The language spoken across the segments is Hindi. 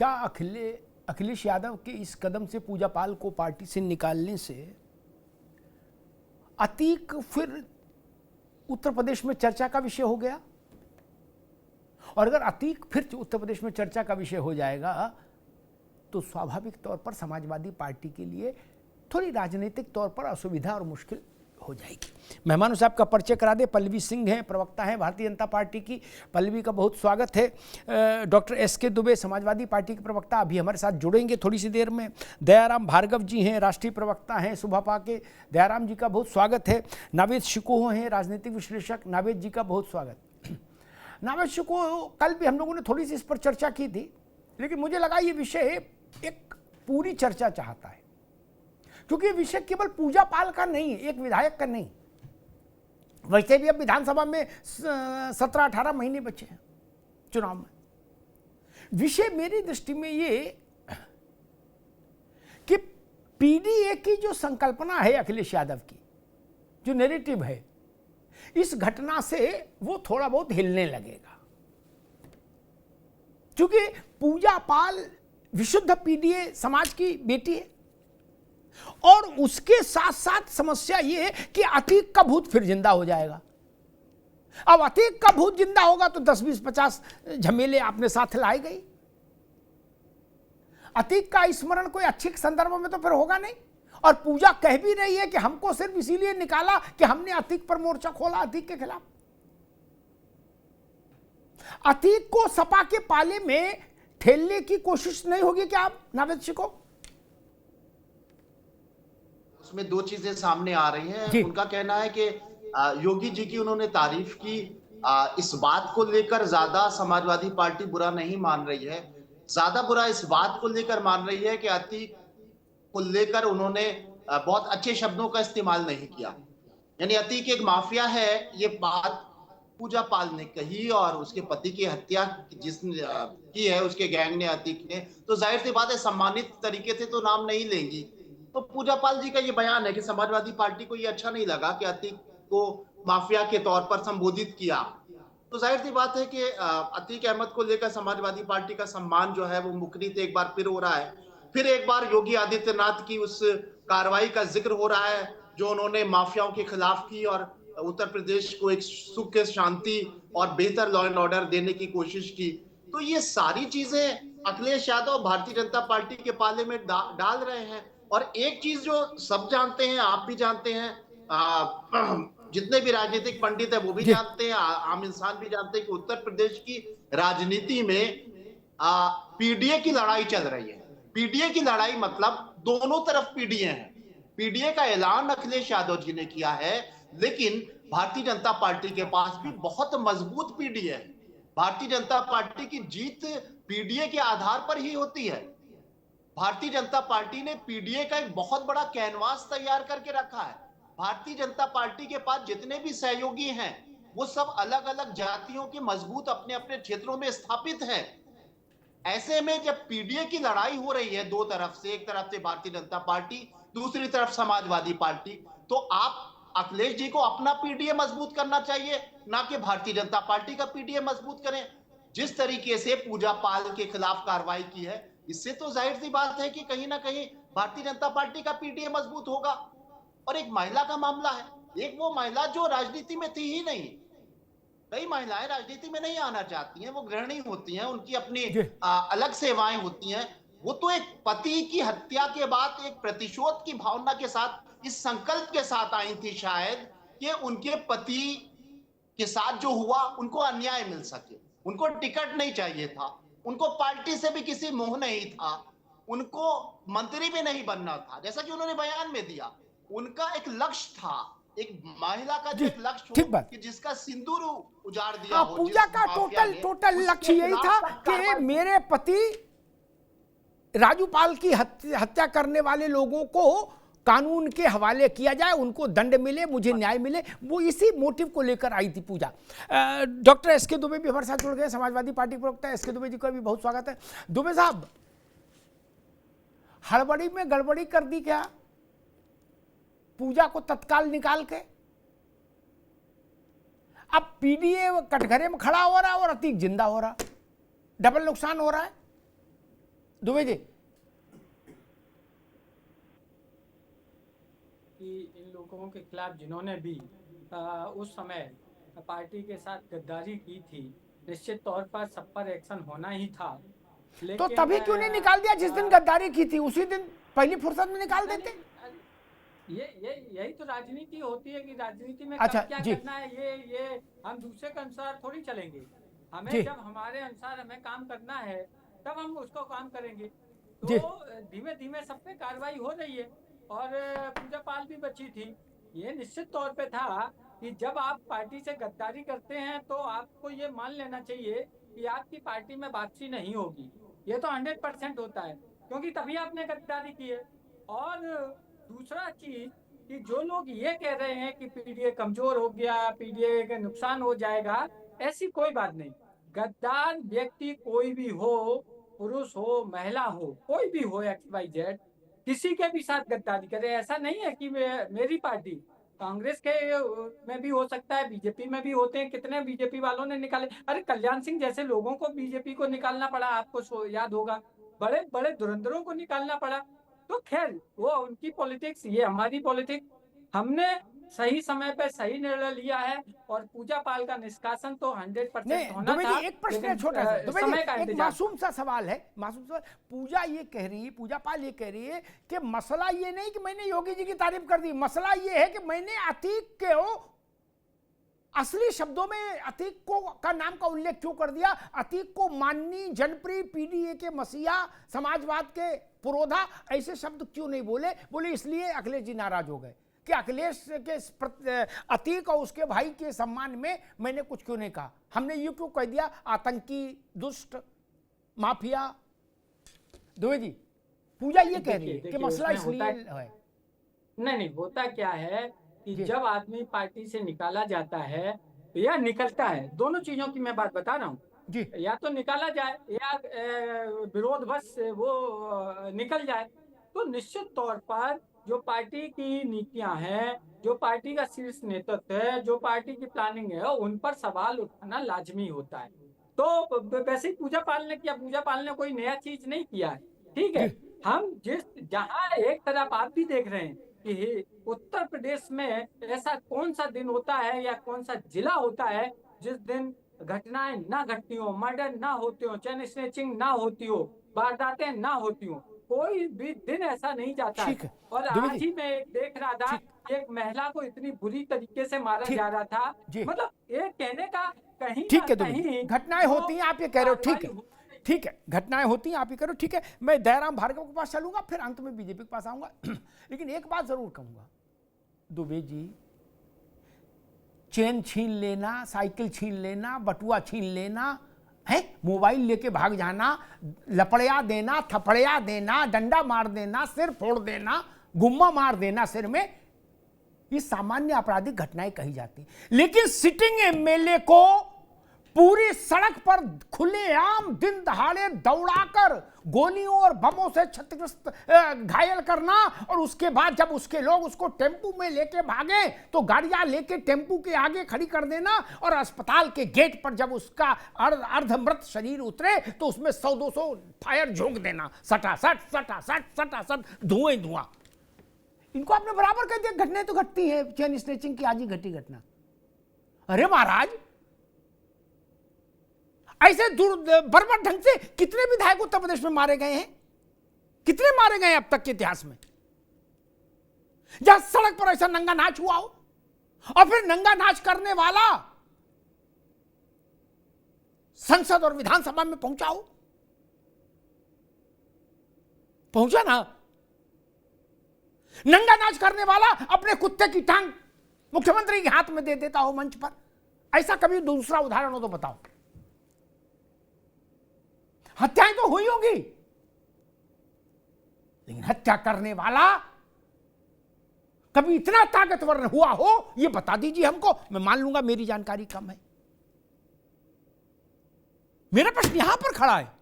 क्या अखिलेश यादव के इस कदम से पूजा पाल को पार्टी से निकालने से अतीक फिर उत्तर प्रदेश में चर्चा का विषय हो गया? और अगर अतीक फिर उत्तर प्रदेश में चर्चा का विषय हो जाएगा तो स्वाभाविक तौर पर समाजवादी पार्टी के लिए थोड़ी राजनीतिक तौर पर असुविधा और मुश्किल हो जाएगी। मेहमानों साहब का परिचय करा दे। पल्लवी सिंह हैं, प्रवक्ता हैं भारतीय जनता पार्टी की। पल्लवी का बहुत स्वागत है। डॉक्टर एसके दुबे समाजवादी पार्टी के प्रवक्ता अभी हमारे साथ जुड़ेंगे थोड़ी सी देर में। दयाराम भार्गव जी हैं, राष्ट्रीय प्रवक्ता हैं सुभापा के। दयाराम जी का बहुत स्वागत है। नावेद शिकोह हैं, राजनीतिक विश्लेषक। नावेद जी का बहुत स्वागत। नावेद शिकोह, कल भी हम लोगों ने थोड़ी सी इस पर चर्चा की थी, लेकिन मुझे लगा ये विषय एक पूरी चर्चा चाहता है, क्योंकि विषय केवल पूजा पाल का नहीं है, एक विधायक का नहीं। वैसे भी अब विधानसभा में 17-18 महीने बचे हैं चुनाव में। विषय मेरी दृष्टि में ये कि पीडीए की जो संकल्पना है अखिलेश यादव की, जो नैरेटिव है, इस घटना से वो थोड़ा बहुत हिलने लगेगा, क्योंकि पूजा पाल विशुद्ध पीडीए समाज की बेटी है। और उसके साथ साथ समस्या यह है कि अतीक का भूत फिर जिंदा हो जाएगा। अब अतीक का भूत जिंदा होगा तो 10, 20, 50 झमेले अपने साथ लाए गई। अतीक का स्मरण कोई अच्छे संदर्भ में तो फिर होगा नहीं। और पूजा कह भी रही है कि हमको सिर्फ इसीलिए निकाला कि हमने अतीक पर मोर्चा खोला, अतीक के खिलाफ। अतीक को सपा के पाले में ठेलने की कोशिश नहीं होगी क्या आप नावेद जी को? उसमें दो चीजें सामने आ रही हैं। उनका कहना है कि योगी जी की उन्होंने तारीफ की, इस बात को लेकर ज्यादा समाजवादी पार्टी बुरा नहीं मान रही है। ज्यादा बुरा इस बात को लेकर मान रही है कि अतीक को लेकर उन्होंने बहुत अच्छे शब्दों का इस्तेमाल नहीं किया। यानी अतीक एक माफिया है, ये बात पूजा पाल ने कही और उसके पति की हत्या जिसने की है उसके गैंग ने, अतीक ने, तो जाहिर सी बात है सम्मानित तरीके से तो नाम नहीं लेंगी। तो पूजा पाल जी का ये बयान है कि समाजवादी पार्टी को ये अच्छा नहीं लगा कि अतीक को माफिया के तौर पर संबोधित किया। तो जाहिर सी बात है कि अतीक अहमद को लेकर समाजवादी पार्टी का सम्मान जो है वो मुकरित एक बार फिर हो रहा है। फिर एक बार योगी आदित्यनाथ की उस कार्रवाई का जिक्र हो रहा है जो उन्होंने माफियाओं के खिलाफ की और उत्तर प्रदेश को एक सुख, शांति और बेहतर लॉ एंड ऑर्डर देने की कोशिश की। तो ये सारी चीजें अखिलेश यादव भारतीय जनता पार्टी के पाले में डाल रहे हैं। और एक चीज जो सब जानते हैं, आप भी जानते हैं, जितने भी राजनीतिक पंडित है वो भी जानते हैं, आम इंसान भी जानते हैं कि उत्तर प्रदेश की राजनीति में पीडीए की लड़ाई चल रही है। पीडीए की लड़ाई मतलब दोनों तरफ पीडीए हैं। पीडीए का ऐलान अखिलेश यादव जी ने किया है, लेकिन भारतीय जनता पार्टी के पास भी बहुत मजबूत पीडीए है। भारतीय जनता पार्टी की जीत पीडीए के आधार पर ही होती है। भारतीय जनता पार्टी ने पीडीए का एक बहुत बड़ा कैनवास तैयार करके रखा है। भारतीय जनता पार्टी के पास जितने भी सहयोगी हैं वो सब अलग अलग जातियों के मजबूत अपने अपने क्षेत्रों में स्थापित हैं। ऐसे में जब पीडीए की लड़ाई हो रही है दो तरफ से, एक तरफ से भारतीय जनता पार्टी, दूसरी तरफ समाजवादी पार्टी, तो आप अखिलेश जी को अपना पीडीए मजबूत करना चाहिए, ना कि भारतीय जनता पार्टी का पीडीए मजबूत करें। जिस तरीके से पूजा पाल के खिलाफ कार्रवाई की है, इससे तो जाहिर सी बात है कि कहीं ना कहीं भारतीय जनता पार्टी का पीडीए मजबूत होगा। और एक महिला का मामला है, एक वो महिला जो राजनीति में थी ही नहीं। कई महिलाएं राजनीति में नहीं आना चाहती हैं, वो गृहिणी होती हैं, उनकी अपनी अलग सेवाएं होती हैं। वो तो एक पति की हत्या के बाद एक प्रतिशोध की भावना के साथ, इस संकल्प के साथ आई थी शायद कि उनके पति के साथ जो हुआ उनको अन्याय मिल सके। उनको टिकट नहीं चाहिए था, उनको पार्टी से भी किसी मोह नहीं था, उनको मंत्री भी नहीं बनना था, जैसा कि उन्होंने बयान में दिया। उनका एक लक्ष्य था, एक महिला का जो एक लक्ष्य हो कि जिसका सिंदूर उजाड़ दिया हो। पूजा का टोटल लक्ष्य यही था कि मेरे पति राजू पाल की हत्या करने वाले लोगों को कानून के हवाले किया जाए, उनको दंड मिले, मुझे न्याय मिले। वो इसी मोटिव को लेकर आई थी पूजा। डॉक्टर एसके दुबे भी हमारे साथ जुड़ गए, समाजवादी पार्टी प्रवक्ता एसके दुबे जी का भी बहुत स्वागत है। दुबे साहब, हड़बड़ी में गड़बड़ी कर दी क्या पूजा को तत्काल निकाल के? अब पीडीए कटघरे में खड़ा हो रहा है और अतीक जिंदा हो रहा, डबल नुकसान हो रहा है। दुबे जी। कि इन लोगों के खिलाफ जिन्होंने भी उस समय पार्टी के साथ गद्दारी की थी, निश्चित तौर पर सब पर एक्शन होना ही था। तो लेकिन तभी क्यों नहीं निकाल दिया? जिस दिन गद्दारी की थी उसी दिन पहली फुर्सत में निकाल देते। ये यही तो राजनीति होती है कि राजनीति में अच्छा, कब क्या जी। करना है, ये हम दूसरे के अनुसार थोड़ी चलेंगे। हमें जी। जब हमारे अनुसार हमें काम करना है तब हम उसको काम करेंगे। जी। तो धीमे धीमे सब पे कार्रवाई हो रही है और पूजा पाल भी बची थी। ये निश्चित तौर पे था कि जब आप पार्टी से गद्दारी करते हैं तो आपको ये मान लेना चाहिए कि आपकी पार्टी में वापसी नहीं होगी। ये तो 100% होता है, क्योंकि तभी आपने गद्दारी की है। और दूसरा चीज कि जो लोग ये कह रहे हैं कि पीडीए कमजोर हो गया, पीडीए का नुकसान हो जाएगा, ऐसी कोई बात नहीं। गद्दार व्यक्ति कोई भी हो, पुरुष हो, महिला हो, कोई भी हो, XYZ, किसी के भी साथ गद्दारी करे। ऐसा नहीं है कि मेरी पार्टी, कांग्रेस के में भी हो सकता है, बीजेपी में भी होते हैं। कितने बीजेपी वालों ने निकाले। अरे कल्याण सिंह जैसे लोगों को बीजेपी को निकालना पड़ा, आपको याद होगा। बड़े बड़े धुरंधरों को निकालना पड़ा। तो खैर वो उनकी पॉलिटिक्स, ये हमारी पॉलिटिक्स। हमने सही समय पे सही निर्णय लिया है और पूजा पाल का निष्कासन तो 100% नहीं होना दुबे था। जी, एक प्रश्न है लेकिन छोटा सा। दुबे समय जी, का एक इंतजार। मासूम सा सवाल है, मासूम सा। पूजा ये कह रही है, पूजा पाल ये कह रही है कि मसला ये नहीं कि मैंने योगी जी की तारीफ कर दी, मसला ये है कि मैंने अतीक के असली शब्दों में अतीक को का नाम का उल्लेख क्यों कर दिया? अतीक को माननी, जनप्रिय, पीडीए के मसीहा, समाजवाद के पुरोधा, ऐसे शब्द क्यों नहीं बोले? बोले इसलिए अखिलेश जी नाराज हो गए कि अखिलेश के अतीक और उसके भाई के सम्मान में मैंने कुछ क्यों नहीं कहा। हमने ये क्यों कह दिया आतंकी, दुष्ट, माफिया? दुबे जी, पूजा ये कह रही है कि मसला इसलिए है। नहीं, होता क्या है कि जब आदमी पार्टी से निकाला जाता है या निकलता है, दोनों चीजों की मैं बात बता रहा हूँ जी। या तो निकाला जाए या विरोध बस वो निकल जाए, तो निश्चित तौर पर जो पार्टी की नीतियां हैं, जो पार्टी का शीर्ष नेतृत्व है, जो पार्टी की प्लानिंग है, उन पर सवाल उठाना लाजमी होता है। तो वैसे ही पूजा पाल ने किया। पूजा पाल ने कोई नया चीज नहीं किया है, ठीक है। हम जहां एक तरफ आप भी देख रहे हैं कि उत्तर प्रदेश में ऐसा कौन सा दिन होता है या कौन सा जिला होता है जिस दिन घटनाएं ना घटती हो, मर्डर ना होती हो, चेन स्नैचिंग ना होती हो, वारदातें ना होती हो। कोई भी दिन ऐसा नहीं जाता है। और आज ही मैं देख रहा था, एक महिला को इतनी बुरी तरीके से मारा जा रहा था। मतलब ये कहने का कहीं ठीक है, कहीं घटनाएं होती हैं, आप ये कह रहे हो, ठीक है, ठीक है, घटनाएं होती हैं, आप ये कह रहे हो, ठीक है। मैं दयाराम भार्गव के पास चलूंगा, फिर अंत में बीजेपी के पास आऊंगा। लेकिन एक बात जरूर कहूंगा, दुबे जी, चेन छीन लेना, साइकिल छीन लेना, बटुआ छीन लेना है, मोबाइल लेके भाग जाना, लपड़िया देना, थपड़िया देना, डंडा मार देना, सिर फोड़ देना, गुम्मा मार देना सिर में, ये सामान्य आपराधिक घटनाएं कही जाती। लेकिन सिटिंग एमएलए को पूरी सड़क पर खुलेआम दिन दहाड़े दौड़ाकर गोलियों और बमों से क्षतिग्रस्त घायल करना, और उसके बाद जब उसके लोग उसको टेम्पू में लेके भागे तो गाड़ियां लेके टेम्पू के आगे खड़ी कर देना, और अस्पताल के गेट पर जब उसका अर्धमृत शरीर उतरे तो उसमें 100-200 फायर झोंक देना, सटासट सटासट सटासट, धुएं धुआं। इनको आपने बराबर कह दिया घटनाएं तो घटती है। चेन स्नैचिंग की आज ही घटी घटना। अरे महाराज, ऐसे बर्बर ढंग से कितने विधायक उत्तर प्रदेश में मारे गए हैं? कितने मारे गए अब तक के इतिहास में, जहां सड़क पर ऐसा नंगा नाच हुआ हो, और फिर नंगा नाच करने वाला संसद और विधानसभा में पहुंचा हो? पहुंचा ना। नंगा नाच करने वाला अपने कुत्ते की टांग मुख्यमंत्री के हाथ में दे देता हो मंच पर। ऐसा कभी दूसरा उदाहरण हो तो बताओ। हत्याएं तो हुई होगी, लेकिन हत्या करने वाला कभी इतना ताकतवर हुआ हो, यह बता दीजिए हमको। मैं मान लूंगा मेरी जानकारी कम है। मेरा प्रश्न यहां पर खड़ा है।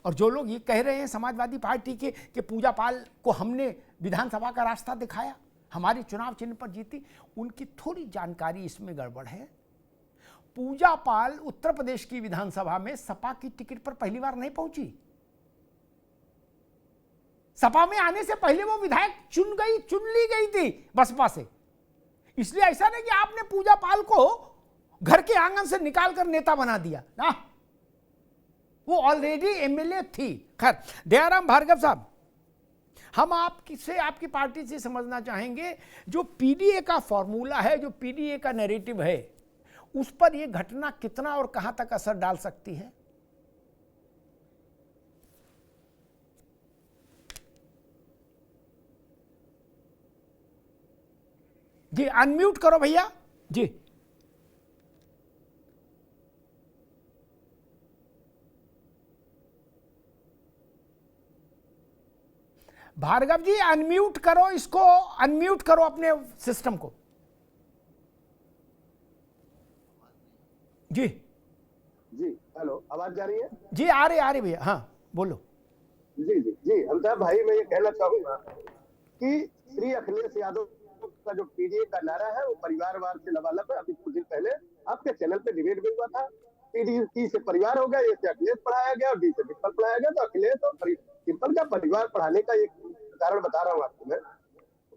और जो लोग ये कह रहे हैं समाजवादी पार्टी के कि पूजा पाल को हमने विधानसभा का रास्ता दिखाया, हमारी चुनाव चिन्ह पर जीती, उनकी थोड़ी जानकारी इसमें गड़बड़ है। पूजा पाल उत्तर प्रदेश की विधानसभा में सपा की टिकट पर पहली बार नहीं पहुंची। सपा में आने से पहले वो विधायक चुन ली गई थी बसपा से। इसलिए ऐसा नहीं कि आपने पूजा पाल को घर के आंगन से निकालकर नेता बना दिया ना, वो ऑलरेडी एमएलए थी। खैर, दयाराम भार्गव साहब, हम आपसे, आपकी पार्टी से समझना चाहेंगे, जो पीडीए का फॉर्मूला है, जो पीडीए का नैरेटिव है, उस पर यह घटना कितना और कहां तक असर डाल सकती है? जी अनम्यूट करो भैया जी। भार्गव जी अनम्यूट करो इसको, अनम्यूट करो अपने सिस्टम को। जी जी, हेलो, आवाज जा रही है? जी आ रही भैया, हाँ बोलो। जी जी जी, हमसाब भाई, मैं ये कहना चाहूंगा कि श्री अखिलेश यादव का जो पीडीए का नारा है वो परिवारवाद से लबालब है। अभी कुछ दिन पहले आपके चैनल पे डिबेट भी हुआ था, पीडीए से परिवार हो गया, ये से अखिलेश पढ़ाया गया और डी से डिम्पल पढ़ाया गया। तो अखिलेश और डिम्पल का परिवार पढ़ाने का एक कारण बता रहा हूँ आपको मैं।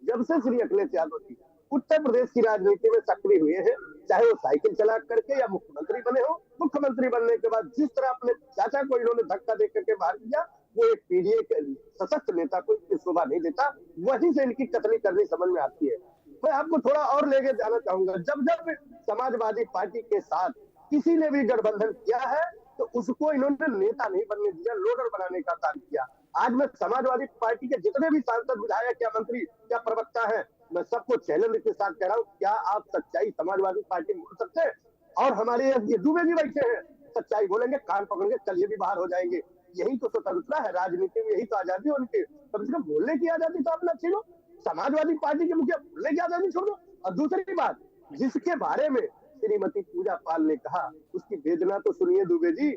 जब से श्री अखिलेश यादव जी उत्तर प्रदेश की राजनीति में सक्रिय हुए हैं, चाहे वो साइकिल चला करके या मुख्यमंत्री बने हो, मुख्यमंत्री बनने के बाद जिस तरह अपने चाचा को इन्होंने धक्का दे करके बाहर किया, वो एक पीडीए के सशक्त नेता को शोभा नहीं देता। वहीं से इनकी कतली करनी समझ में आती है। मैं आपको थोड़ा और लेके जाना चाहूंगा। जब जब समाजवादी पार्टी के साथ किसी ने भी गठबंधन किया है तो उसको इन्होंने नेता नहीं बनने दिया, लोडर बनाने का काम किया। आज मैं समाजवादी पार्टी के जितने भी सांसद, विधायक या मंत्री या प्रवक्ता हैं, मैं सबको चैलेंज के साथ कह रहा हूँ, क्या आप सच्चाई समाजवादी पार्टी बोल सकते हैं? और हमारे ये दुबे जी बैठे हैं, सच्चाई बोलेंगे, कान पकड़ेंगे, चलिए भी बाहर हो जाएंगे। यही तो स्वतंत्रता है राजनीति में, यही तो आजादी है उनकी। कम से कम बोलने की आजादी तो अपना छीनो। समाजवादी पार्टी के मुखिया बोलने की आजादी छोड़ दो। और दूसरी बात, जिसके बारे में श्रीमती पूजा पाल ने कहा, उसकी वेदना तो सुनिए दुबे जी।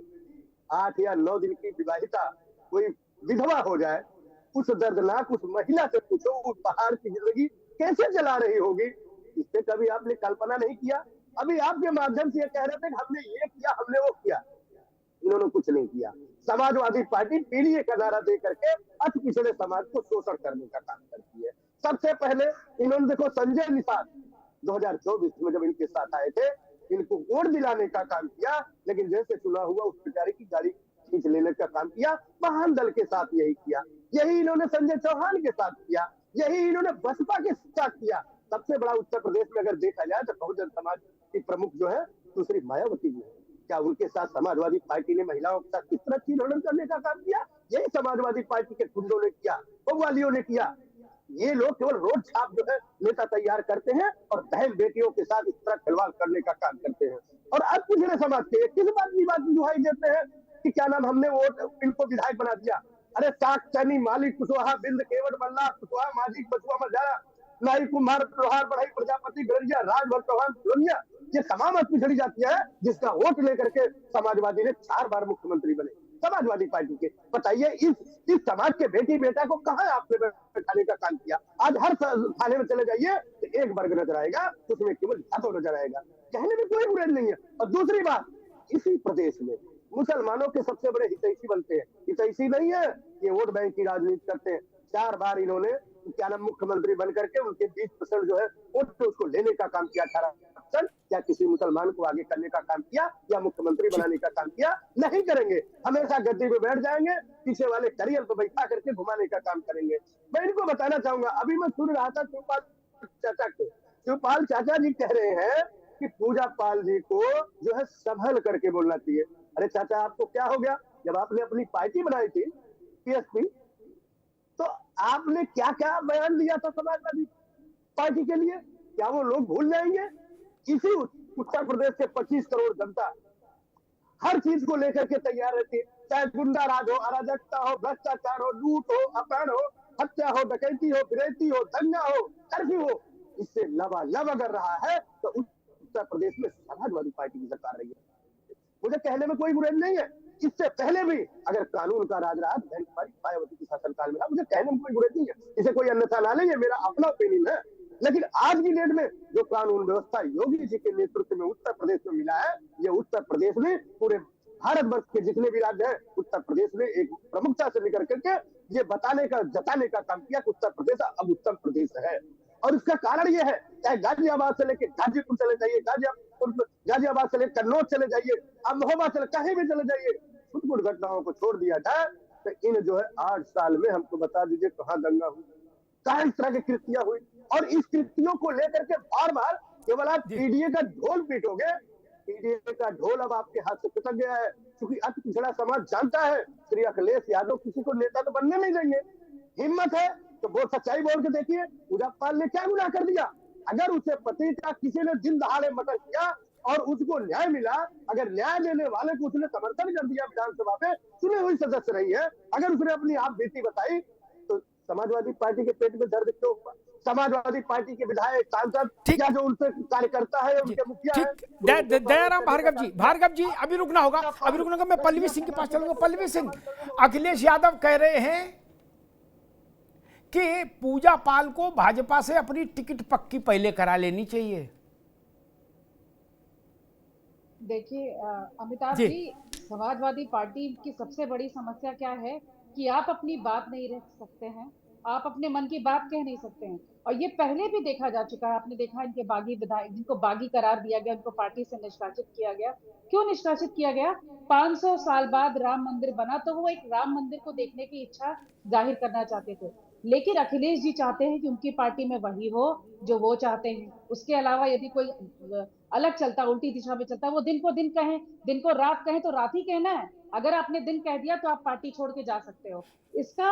8 या 9 दिन की विवाहिता कोई विधवा हो जाए, उस दर्दनाक उस महिला से पूछो उस पहाड़ की जिंदगी कैसे चला रही होगी। इससे कभी आपने कल्पना नहीं किया? अभी आपके माध्यम से ये कह रहे थे कि हमने ये किया, हमने वो किया। इन्होंने कुछ नहीं किया। समाजवादी पार्टी पीडीए का नारा दे करके अति पिछड़े समाज को शोषण करने का काम करती है। सबसे पहले इन्होंने देखो संजय निषाद 2024 में जब इनके साथ आए थे, इनको वोट दिलाने का काम किया, लेकिन जैसे चुनाव हुआ उस बेचारे की गाड़ी खींच लेने का काम किया। वाहन दल के साथ यही किया, यही इन्होंने संजय चौहान के साथ किया, यही इन्होंने बसपा के साथ किया। सबसे बड़ा उत्तर प्रदेश में अगर देखा जाए तो बहुजन समाज की प्रमुख जो है दूसरी मायावती जी है। क्या उनके साथ समाजवादी पार्टी ने महिलाओं के साथ किस तरह छीनछाड़ करने का काम किया? यही समाजवादी पार्टी के गुंडों ने किया, बवालियों ने किया। ये लोग केवल रोड छाप जो है नेता तैयार करते हैं और बहन बेटियों के साथ इस तरह खिलवाड़ करने का काम करते हैं। और अब पिछड़े समाज के किस बात की दुहाई देते हैं कि क्या नाम, हमने वोट इनको विधायक बना दिया। अरे साख चैनी मालिक कुशवाहा बिंद केवट बल्ला कुशवाहा माझी बचुआ मजारा नाई कुमार त्योहार बढ़ाई प्रजापति गरजिया राजभर चौहान सोनिया, ये तमाम पिछड़ी जाती है जिसका वोट लेकर के समाजवादी ने 4 बार मुख्यमंत्री बने समाजवादी पार्टी के। बताइए इस समाज के बेटी बेटा को कहां आपने बैठाने का काम किया? आज हर थाने में चले जाइए तो एक वर्ग नजर आएगा, उसमें केवल जातो नजर आएगा। कहने में कोई बुराई नहीं है। और दूसरी बात, इसी प्रदेश में मुसलमानों के सबसे बड़े हितैषी बनते हैं। हितैषी नहीं है, ये वोट बैंक की राजनीति करते हैं। 4 बार इन्होंने क्या नाम मुख्यमंत्री बनकर के उनके 20% जो है वोट तो उसको लेने का काम किया। 18% या किसी मुसलमान को आगे करने का काम किया या मुख्यमंत्री बनाने का काम किया? नहीं करेंगे। हमेशा गद्दी पे बैठ जाएंगे, पीछे वाले करियर पे बैठा करके घुमाने का काम करेंगे। मैं इनको बताना चाहूंगा, अभी मैं सुन रहा था शिवपाल चाचा को, शिवपाल चाचा जी कह रहे हैं कि पूजा पाल जी को जो है संभल करके बोलना चाहिए। अरे चाचा, आपको क्या हो गया? जब आपने अपनी पार्टी बनाई थी पीएसपी, तो आपने क्या क्या बयान दिया था समाजवादी पार्टी के लिए? क्या वो लोग भूल जाएंगे? इसी उत्तर प्रदेश के 25 करोड़ जनता हर चीज को लेकर के तैयार रहती है, चाहे गुंडा राज हो, अराजकता हो, भ्रष्टाचार हो, लूट हो, अपहरण हो, हत्या हो, डकैती हो, फिरैती हो, दंगा हो, कर्फ्यू हो, इससे लबालब अगर रहा है तो उत्तर प्रदेश में समाजवादी पार्टी की सरकार रही है। मुझे कहने में कोई बुराई नहीं है। इससे पहले भी अगर कानून का राज रहा मायावती के शासनकाल में रहा, मुझे कहने में कोई बुराई नहीं है। इसे कोई अन्यथा ना ले, ये मेरा अपना ओपिनियन है। लेकिन आज की डेट में जो कानून व्यवस्था योगी जी के नेतृत्व में उत्तर प्रदेश में मिला है, ये उत्तर प्रदेश में पूरे भारतवर्ष के जितने भी राज्य हैं, उत्तर प्रदेश में एक प्रमुखता से लेकर करके ये बताने का, जताने का काम किया कि उत्तर प्रदेश अब उत्तर प्रदेश है। और इसका कारण ये है, चाहे गाजियाबाद से लेकर गाजीपुर चले जाइए, गाजियाबाद से लेकर कन्नौज चले जाइए, अब महोबा चले, कहीं भी चले जाइए, कुछ घटनाओं को छोड़ दिया जाए तो इन जो है 8 साल में हमको बता दीजिए कहाँ दंगा हुई, कहाँ इस तरह की कृतियां हुई। और इस कृतियों को लेकर के बार बार केवल आप पीडीए का ढोल पीटोगे, पीडीए का ढोल अब आपके हाथ से खिसक गया है, क्योंकि अति पिछड़ा समाज जानता है श्री अखिलेश यादव किसी को नेता तो बनने नहीं देंगे। हिम्मत है तो वो सच्चाई बोल के देखिए, पूजा पाल ने क्या गुनाह कर दिया? अगर उसे पति का किसी ने दिन दहाड़े मर्डर किया और उसको न्याय मिला, अगर न्याय देने वाले को उसने समर्थन कर दिया, विधानसभा में चुनी हुई सदस्य रही है, अगर उसने अपनी आप बेटी बताई, तो समाजवादी पार्टी के पेट में दर्द क्यों हुआ? समाजवादी पार्टी के विधायक, सांसद या जो उनसे कार्यकर्ता है, उनके मुखिया है। दयाराम भार्गव जी अभी रुकना होगा, मैं पल्लवी सिंह के पास चलूंगा। पल्लवी सिंह, अखिलेश यादव कह रहे हैं कि पूजा पाल को भाजपा से अपनी टिकट पक्की पहले करा लेनी चाहिए। देखिए अमिताभ जी, समाजवादी पार्टी की सबसे बड़ी समस्या क्या है कि आप अपनी बात नहीं रख सकते हैं, आप अपने मन की बात कह नहीं सकते हैं। और ये पहले भी देखा जा चुका है, आपने देखा इनके बागी विधायक जिनको बागी करार दिया गया, उनको पार्टी से निष्कासित किया गया। क्यों निष्कासित किया गया? 500 साल बाद राम मंदिर बना तो वो एक राम मंदिर को देखने की इच्छा जाहिर करना चाहते थे, लेकिन अखिलेश जी चाहते हैं कि उनकी पार्टी में वही हो जो वो चाहते हैं। उसके अलावा यदि कोई अलग चलता, उल्टी दिशा में चलता, वो दिन को दिन कहें, दिन को रात कहें तो रात ही कहना है। अगर आपने दिन कह दिया तो आप पार्टी छोड़ के जा सकते हो। इसका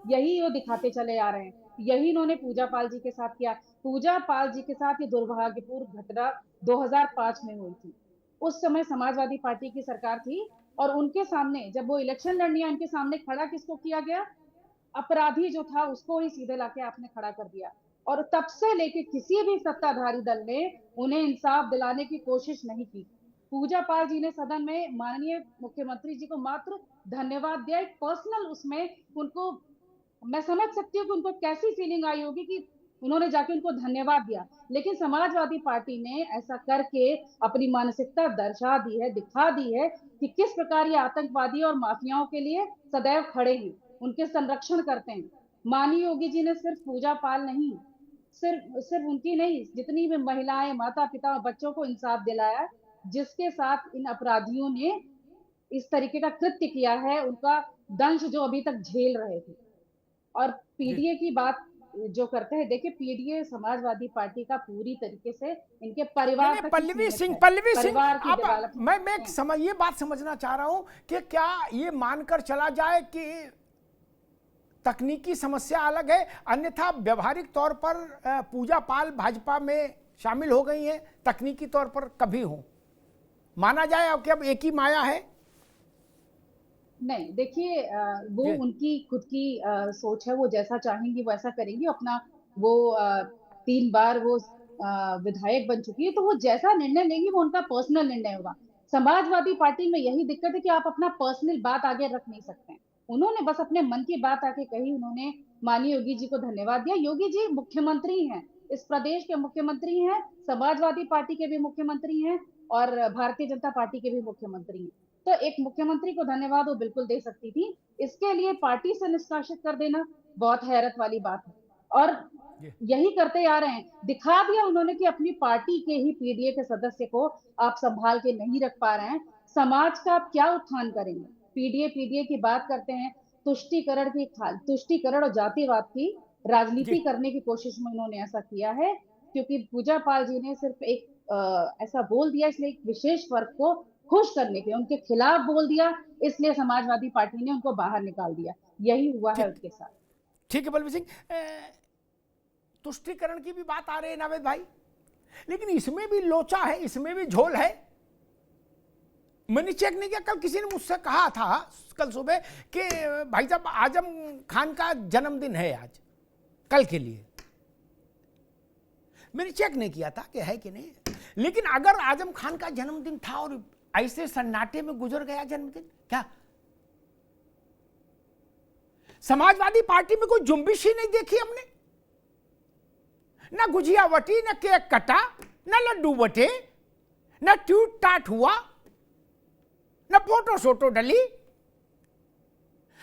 यही वो दिखाते चले आ रहे हैं। यही इन्होंने पूजा पाल जी के साथ किया। पूजा पाल जी के साथ ये दुर्भाग्यपूर्ण घटना 2005 में हुई थी। उस समय समाजवादी पार्टी की सरकार थी और उनके सामने जब वो इलेक्शन लड़नी है, उनके सामने खड़ा किसको किया गया? अपराधी जो था उसको ही सीधे लाके आपने खड़ा कर दिया। और तब से लेके किसी भी सत्ताधारी दल ने उन्हें इंसाफ दिलाने की कोशिश नहीं की। पूजा पाल जी ने सदन में माननीय मुख्यमंत्री जी को मात्र धन्यवाद दिया, एक पर्सनल उसमें उनको, मैं समझ सकती हूँ कि उनको कैसी फीलिंग आई होगी कि उन्होंने जाके उनको धन्यवाद दिया। लेकिन समाजवादी पार्टी ने ऐसा करके अपनी मानसिकता दर्शा दी है, दिखा दी है कि किस प्रकार ये आतंकवादी और माफियाओं के लिए सदैव खड़े हैं, उनके संरक्षण करते हैं। माननीय योगी जी ने सिर्फ पूजा पाल नहीं, सिर्फ उनकी नहीं, जितनी भी महिलाएं, माता पिता और बच्चों को इंसाफ दिलाया, जिसके साथ इन अपराधियों ने इस तरीके का कृत्य किया है, उनका दंश जो अभी तक झेल रहे थे। और पीडीए की बात जो करते हैं, देखिए पीडीए समाजवादी पार्टी का पूरी तरीके से इनके परिवार तक पल्लवी सिंह मैं ये बात समझना चाह रहा हूं कि क्या ये मानकर चला जाए कि तकनीकी समस्या अलग है, अन्यथा व्यवहारिक तौर पर पूजा पाल भाजपा में शामिल हो गई हैं, तकनीकी तौर पर कभी हो माना जाए अब कि अब एक ही माया है? नहीं, देखिए वो उनकी खुद की सोच है, वो जैसा चाहेंगी वैसा करेंगी। अपना वो 3 बार वो विधायक बन चुकी है, तो वो जैसा निर्णय लेंगी वो उनका पर्सनल निर्णय होगा। समाजवादी पार्टी में यही दिक्कत है कि आप अपना पर्सनल बात आगे रख नहीं सकते हैं। उन्होंने बस अपने मन की बात आके कही, उन्होंने माननीय योगी जी को धन्यवाद दिया। योगी जी मुख्यमंत्री हैं, इस प्रदेश के मुख्यमंत्री हैं, समाजवादी पार्टी के भी मुख्यमंत्री हैं और भारतीय जनता पार्टी के भी मुख्यमंत्री हैं। तो एक मुख्यमंत्री को धन्यवाद वो बिल्कुल दे सकती थी, इसके लिए पार्टी से निष्कासित कर देना बहुत हैरत वाली बात है। और यही करते आ रहे हैं, दिखा दिया उन्होंने कि अपनी पार्टी के ही पीडीए के सदस्य को आप संभाल के नहीं रख पा रहे हैं, समाज का आप क्या उत्थान करेंगे? पीडीए की बात करते हैं, तुष्टीकरण और जातिवाद की राजनीति करने की कोशिश में उन्होंने ऐसा किया है, क्योंकि पूजा पाल जी ने सिर्फ एक ऐसा बोल दिया, इसलिए एक विशेष वर्ग को खुश करने के, उनके खिलाफ बोल दिया, इसलिए समाजवादी पार्टी ने उनको बाहर निकाल दिया। यही हुआ है उनके साथ। ठीक है बलवीर सिंह, तुष्टीकरण की भी बात आ रही है नावेद भाई, लेकिन इसमें भी लोचा है, इसमें भी झोल है। मैंने चेक नहीं किया, कल किसी ने मुझसे कहा था कल सुबह कि भाई साहब आजम खान का जन्मदिन है आज, कल के लिए। मैंने चेक नहीं किया था कि है कि नहीं, लेकिन अगर आजम खान का जन्मदिन था और ऐसे सन्नाटे में गुजर गया जन्मदिन, क्या समाजवादी पार्टी में कोई जुम्बिश ही नहीं देखी हमने? न गुजिया वटी, न केक कटा, न लड्डू बटे, न ट्यूट टाट हुआ, न फोटो शोटो डली।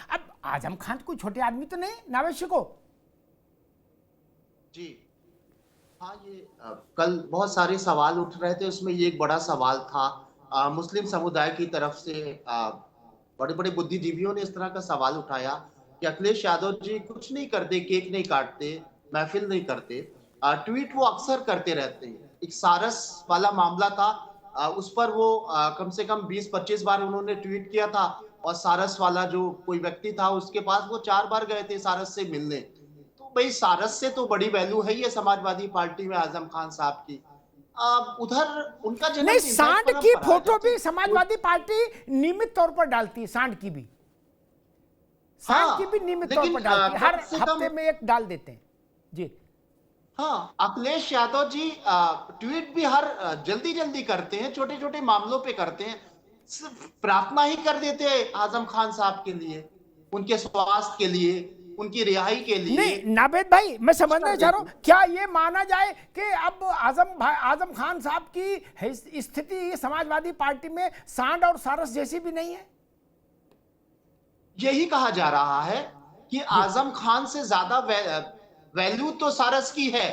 अब आजम खान कोई छोटे आदमी तो नहीं नावेशी को। जी हाँ, ये कल बहुत सारे सवाल उठ रहे थे, उसमें ये एक बड़ा सवाल था मुस्लिम समुदाय की तरफ से। बड़े बड़े बुद्धिजीवियों ने इस तरह का सवाल उठाया कि अखिलेश यादव जी कुछ नहीं करते, केक नहीं काटते, महफिल नहीं करते, ट्वीट वो अक्सर करते रहते हैं। एक सारस वाला मामला था, उस पर वो कम से कम 20-25 बार उन्होंने ट्वीट किया था, और सारस वाला जो कोई व्यक्ति था उसके पास वो 4 बार गए थे सारस से मिलने। तो भाई सारस से तो बड़ी वैल्यू है ये समाजवादी पार्टी में आजम खान साहब की। उधर उनका नहीं, सांड की फोटो भी समाजवादी पार्टी नियमित तौर पर डालती है, सांड की भी, सांड की भी नियमित तौर पर डालती है, हर हफ्ते में एक डाल देते हैं जी। हाँ, अखिलेश यादव जी ट्वीट भी हर जल्दी करते हैं, छोटे छोटे मामलों पे करते हैं, सिर्फ प्रार्थना ही कर देते हैं आजम खान साहब के लिए, उनके स्वास्थ्य के लिए, उनकी रिहाई के लिए। नहीं नावेद भाई, मैं समझना चाह रहा हूं, क्या ये माना जाए कि अब आजम खान साहब की स्थिति समाजवादी पार्टी में सांड और सारस जैसी भी नहीं है? यही कहा जा रहा है कि आजम खान से ज्यादा वैल्यू तो सारस की है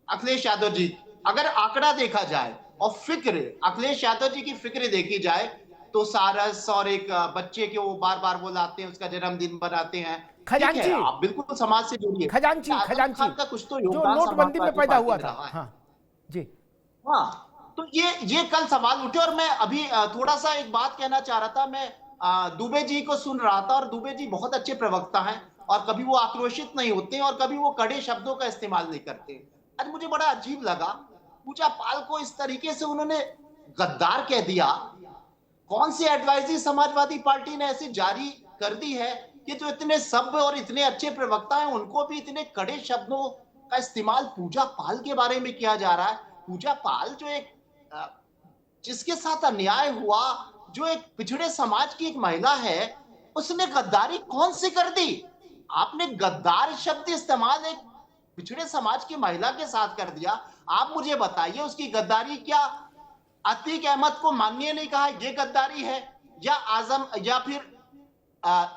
अखिलेश यादव जी। अगर आंकड़ा देखा जाए और फिक्र, अखिलेश यादव जी की फिक्र देखी जाए, तो सारस और एक बच्चे के वो बार बार वो लाते हैं, उसका जन्मदिन बनाते हैं, खजांची, आप बिल्कुल समाज से जुड़िए, खजांची का कुछ तो जो नोटबंदी में पैदा हुआ था। हाँ जी, हाँ, तो ये कल सवाल उठे। और मैं अभी थोड़ा सा एक बात कहना चाह रहा था। मैं दुबे जी को सुन रहा था, और दुबे जी बहुत अच्छे प्रवक्ता हैं, और कभी वो आक्रोशित नहीं होते और कभी वो कड़े शब्दों का इस्तेमाल नहीं करते। आज मुझे बड़ा अजीब लगा, पूजा पाल को इस तरीके से उन्होंने गद्दार कह दिया। कौन सी एडवाइजरी समाजवादी पार्टी ने ऐसी जारी कर दी है कि जो इतने सभ्य और इतने अच्छे प्रवक्ता हैं उनको भी इतने कड़े शब्दों का इस्तेमाल पूजा पाल के बारे में किया जा रहा है? पूजा पाल जो एक जिसके साथ अन्याय हुआ, जो एक पिछड़े समाज की एक महिला है, उसने गद्दारी कौन सी कर दी? आपने गद्दार शब्द इस्तेमाल एक पिछड़े समाज की महिला के साथ कर दिया। आप मुझे बताइए उसकी गद्दारी क्या अतीक अहमद को माननीय नहीं कहा ये गद्दारी है, या आजम या फिर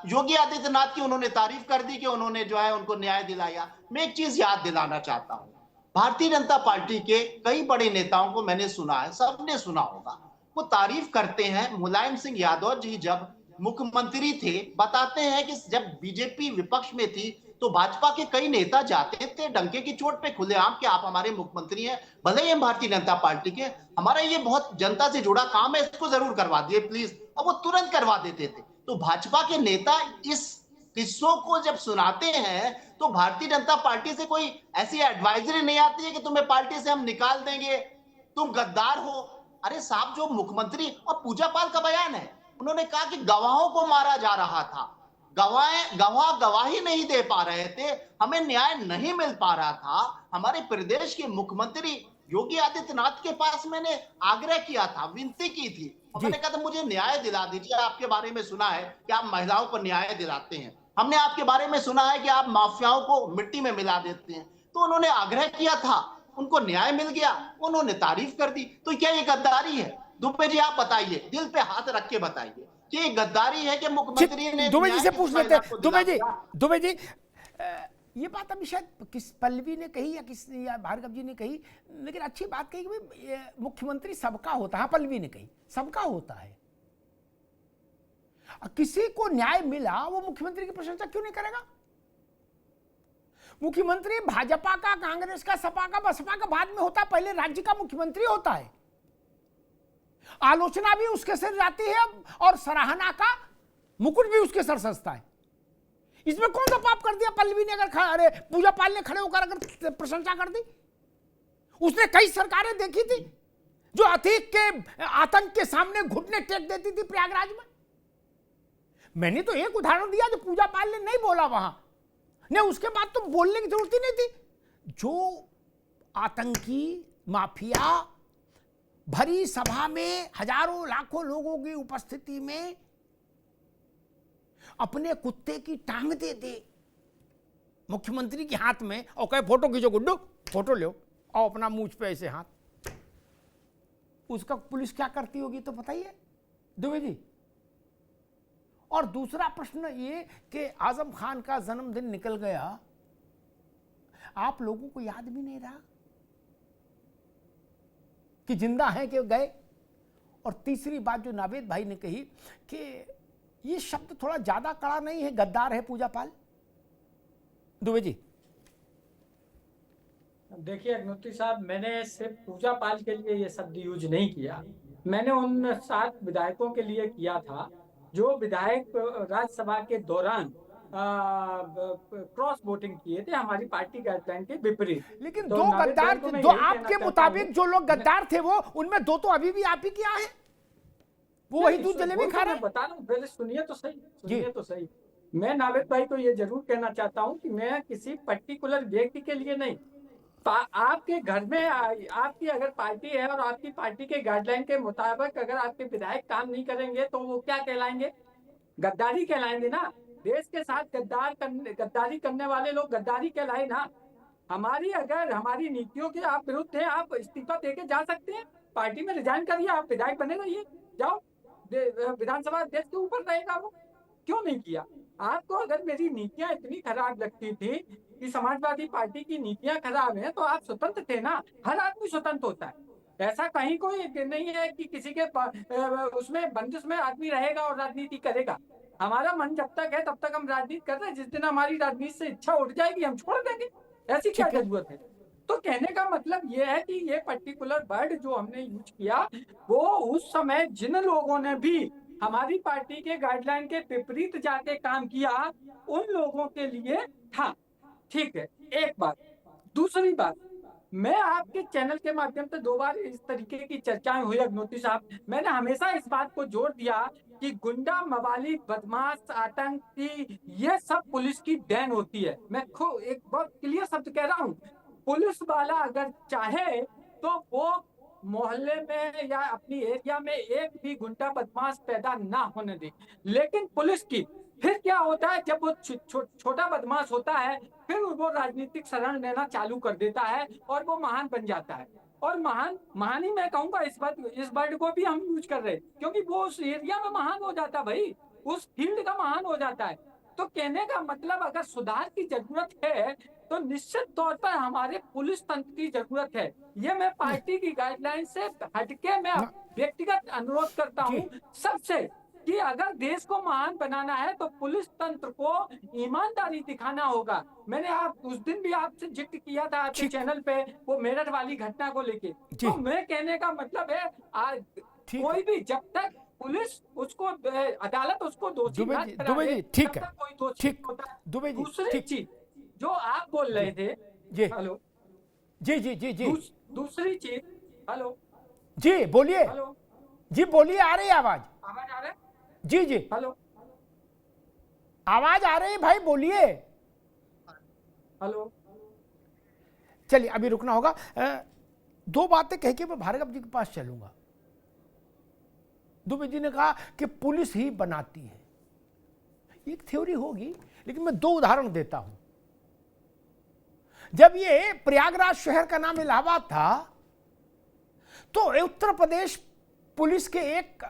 योगी आदित्यनाथ की उन्होंने तारीफ कर दी कि उन्होंने जो है उनको न्याय दिलाया? मैं एक चीज याद दिलाना चाहता हूं, भारतीय जनता पार्टी के कई बड़े नेताओं को मैंने सुना है, सबने सुना होगा, वो तारीफ करते हैं। मुलायम सिंह यादव जी जब मुख्यमंत्री थे, बताते हैं कि जब बीजेपी विपक्ष में थी तो भाजपा के कई नेता जाते थे डंके की चोट पे खुलेआम कि आप हमारे मुख्यमंत्री हैं, भले ही हम भारतीय जनता पार्टी के, हमारा ये बहुत जनता से जुड़ा काम है, इसको जरूर करवा दिए प्लीज, और वो तुरंत करवा देते थे। तो भाजपा के नेता इस किस्सों को जब सुनाते हैं तो भारतीय जनता पार्टी से कोई ऐसी एडवाइजरी नहीं आती है कि तुम्हें पार्टी से हम निकाल देंगे, तुम गद्दार हो। अरे साहब, जो मुख्यमंत्री, और पूजा पाल का बयान है, उन्होंने कहा कि गवाहों को मारा जा रहा था, गवाह गवाही नहीं दे पा रहे थे, हमें न्याय नहीं मिल पा रहा था। हमारे प्रदेश के मुख्यमंत्री योगी आदित्यनाथ के पास मैंने आग्रह किया था, विनती की थी, मैंने कहा था मुझे न्याय दिला दीजिए। आपके बारे में सुना है कि आप महिलाओं को न्याय दिलाते हैं, हमने आपके बारे में सुना है कि आप माफियाओं को मिट्टी में मिला देते हैं। तो उन्होंने आग्रह किया था, उनको न्याय मिल गया, उन्होंने तारीफ कर दी। तो क्या ये गद्दारी है? दुबे जी आप बताइए, दिल पे हाथ रख के बताइए कि ये गद्दारी है कि मुख्यमंत्री ने? दुबे जी से पूछ लेते हैं। दुबे जी ये बात अभी शायद किस पल्लवी ने कही या भार्गव जी ने कही, लेकिन अच्छी बात कही कि मुख्यमंत्री सबका होता है। हाँ, पल्लवी ने कही सबका होता है, किसी को न्याय मिला वो मुख्यमंत्री की प्रशंसा क्यों नहीं करेगा? मुख्यमंत्री भाजपा का, कांग्रेस का, सपा का, बसपा का बाद में होता है, पहले राज्य का मुख्यमंत्री होता है। आलोचना भी उसके सिर जाती है और सराहना का मुकुट भी उसके सर सजता है। इसमें कौन सा पाप कर दिया पल्लवी ने? अरे पूजा पाल ने खड़े होकर अगर प्रशंसा कर दी, उसने कई सरकारें देखी थी जो अतीक के आतंक के सामने घुटने टेक देती थी प्रयागराज में। मैंने तो एक उदाहरण दिया जो पूजा पाल ने नहीं बोला वहां, नहीं उसके बाद तो बोलने की जरूरत ही नहीं थी। जो आतंकी माफिया भरी सभा में हजारों लाखों लोगों की उपस्थिति में अपने कुत्ते की टांग दे दे, मुख्यमंत्री के हाथ में और कहे फोटो खींचो गुड्डू, फोटो लो और अपना मूंछ पे ऐसे हाथ, उसका पुलिस क्या करती होगी तो बताइए दुबे जी। और दूसरा प्रश्न ये कि आजम खान का जन्मदिन निकल गया, आप लोगों को याद भी नहीं रहा कि जिंदा हैं कि गए। और तीसरी बात जो नावेद भाई ने कही कि ये शब्द थोड़ा ज्यादा कड़ा नहीं है, गद्दार है पूजा पाल, दुबे जी। देखिए अग्निहोत्री साहब, मैंने सिर्फ पूजा पाल के लिए ये शब्द यूज नहीं किया, मैंने उन 7 विधायकों के लिए किया था जो विधायक राज्यसभा के दौरान क्रॉस वोटिंग किए थे हमारी पार्टी गाइडलाइन के विपरीत। लेकिन तो दो नावेद गद्दार भाई को थे, मैं दो यही कहना आपके चाहता मुताबिक हूं- जो लोग गद्दार थे वो, उनमें 2 तो अभी भी आप ही क्या है, वो वही दूध जलेबी खा रहे हैं। बता रहा हूँ, पहले सुनिए तो सही, सुनिए तो सही। मैं नावेद भाई को ये जरूर कहना चाहता हूँ कि मैं किसी पर्टिकुलर व्यक्ति के लिए नहीं, आपके घर में आपकी अगर पार्टी है और आपकी पार्टी के गाइडलाइन के मुताबिक अगर आपके विधायक काम नहीं करेंगे तो वो क्या कहलाएंगे? गद्दारी कहलाएंगे ना। देश के साथ गद्दारी करने वाले लोग गद्दारी कहलाए ना। हमारी नीतियों के आप विरुद्ध हैं, आप इस्तीफा देके जा सकते हैं, पार्टी में रिजाइन करिए, आप विधायक बने रहिए, जाओ, विधानसभा अध्यक्ष के ऊपर रहेगा वो। क्यों नहीं किया? आपको अगर मेरी नीतियां इतनी खराब लगती थी कि समाजवादी पार्टी की नीतियां खराब हैं, तो आप स्वतंत्र थे ना। हर आदमी स्वतंत्र होता है, ऐसा कहीं कोई नहीं है कि किसी के उसमें बंदिश में आदमी रहेगा और राजनीति करेगा। हमारा मन जब तक है तब तक हम राजनीति कर रहे हैं, जिस दिन हमारी राजनीति से इच्छा उठ जाएगी हम छोड़ देंगे, ऐसी क्या जरूरत है? तो कहने का मतलब ये है कि ये पर्टिकुलर वर्ड जो हमने यूज किया वो उस समय जिन लोगों ने भी हमारी पार्टी के गाइडलाइन के विपरीत जाके काम किया उन लोगों के लिए था। ठीक है, एक बात। दूसरी बात, मैं आपके चैनल के माध्यम से 2 बार इस तरीके की चर्चाएं हुई अग्निहोत्री साहब, मैंने हमेशा इस बात को जोर दिया कि गुंडा, मवाली, बदमाश, आतंकी ये सब पुलिस की देन होती है। मैं खुद एक बहुत क्लियर शब्द कह रहा हूँ, पुलिस वाला अगर चाहे तो वो मोहल्ले में या अपनी एरिया में एक भी गुंडा बदमाश पैदा ना होने दे। लेकिन पुलिस की फिर क्या होता है, जब वो छोटा बदमाश होता है फिर वो राजनीतिक शरण लेना चालू कर देता है और वो महान बन जाता है। और महान ही मैं कहूंगा, इस वर्ड को भी हम यूज कर रहे हैं क्योंकि वो उस एरिया में महान हो जाता है भाई, उस फील्ड का महान हो जाता है। तो कहने का मतलब अगर सुधार की जरूरत है तो निश्चित तौर पर हमारे पुलिस तंत्र की जरूरत है। ये मैं पार्टी की गाइडलाइन से हटके मैं व्यक्तिगत अनुरोध करता हूँ सबसे कि अगर देश को महान बनाना है तो पुलिस तंत्र को ईमानदारी दिखाना होगा। मैंने उस दिन भी आपसे जिक्र किया था आपके चैनल पे वो मेरठ वाली घटना को लेके। तो मैं कहने का मतलब है कोई भी जब तक पुलिस उसको अदालत उसको दोषी ना ठहराए तब तक कोई दोषी नहीं होता। दूसरी चीज जो आप बोल रहे थे, हेलो जी दूसरी चीज, हेलो जी बोलिए, हेलो जी बोलिए, आ रही है आवाज आ रहा है? जी हेलो आवाज आ रही है भाई, बोलिए। हेलो चलिए अभी रुकना होगा। 2 बातें कह के मैं भार्गव जी के पास चलूंगा। दुबे जी ने कहा कि पुलिस ही बनाती है, एक थ्योरी होगी, लेकिन मैं 2 उदाहरण देता हूं। जब ये प्रयागराज शहर का नाम इलाहाबाद था तो उत्तर प्रदेश पुलिस के एक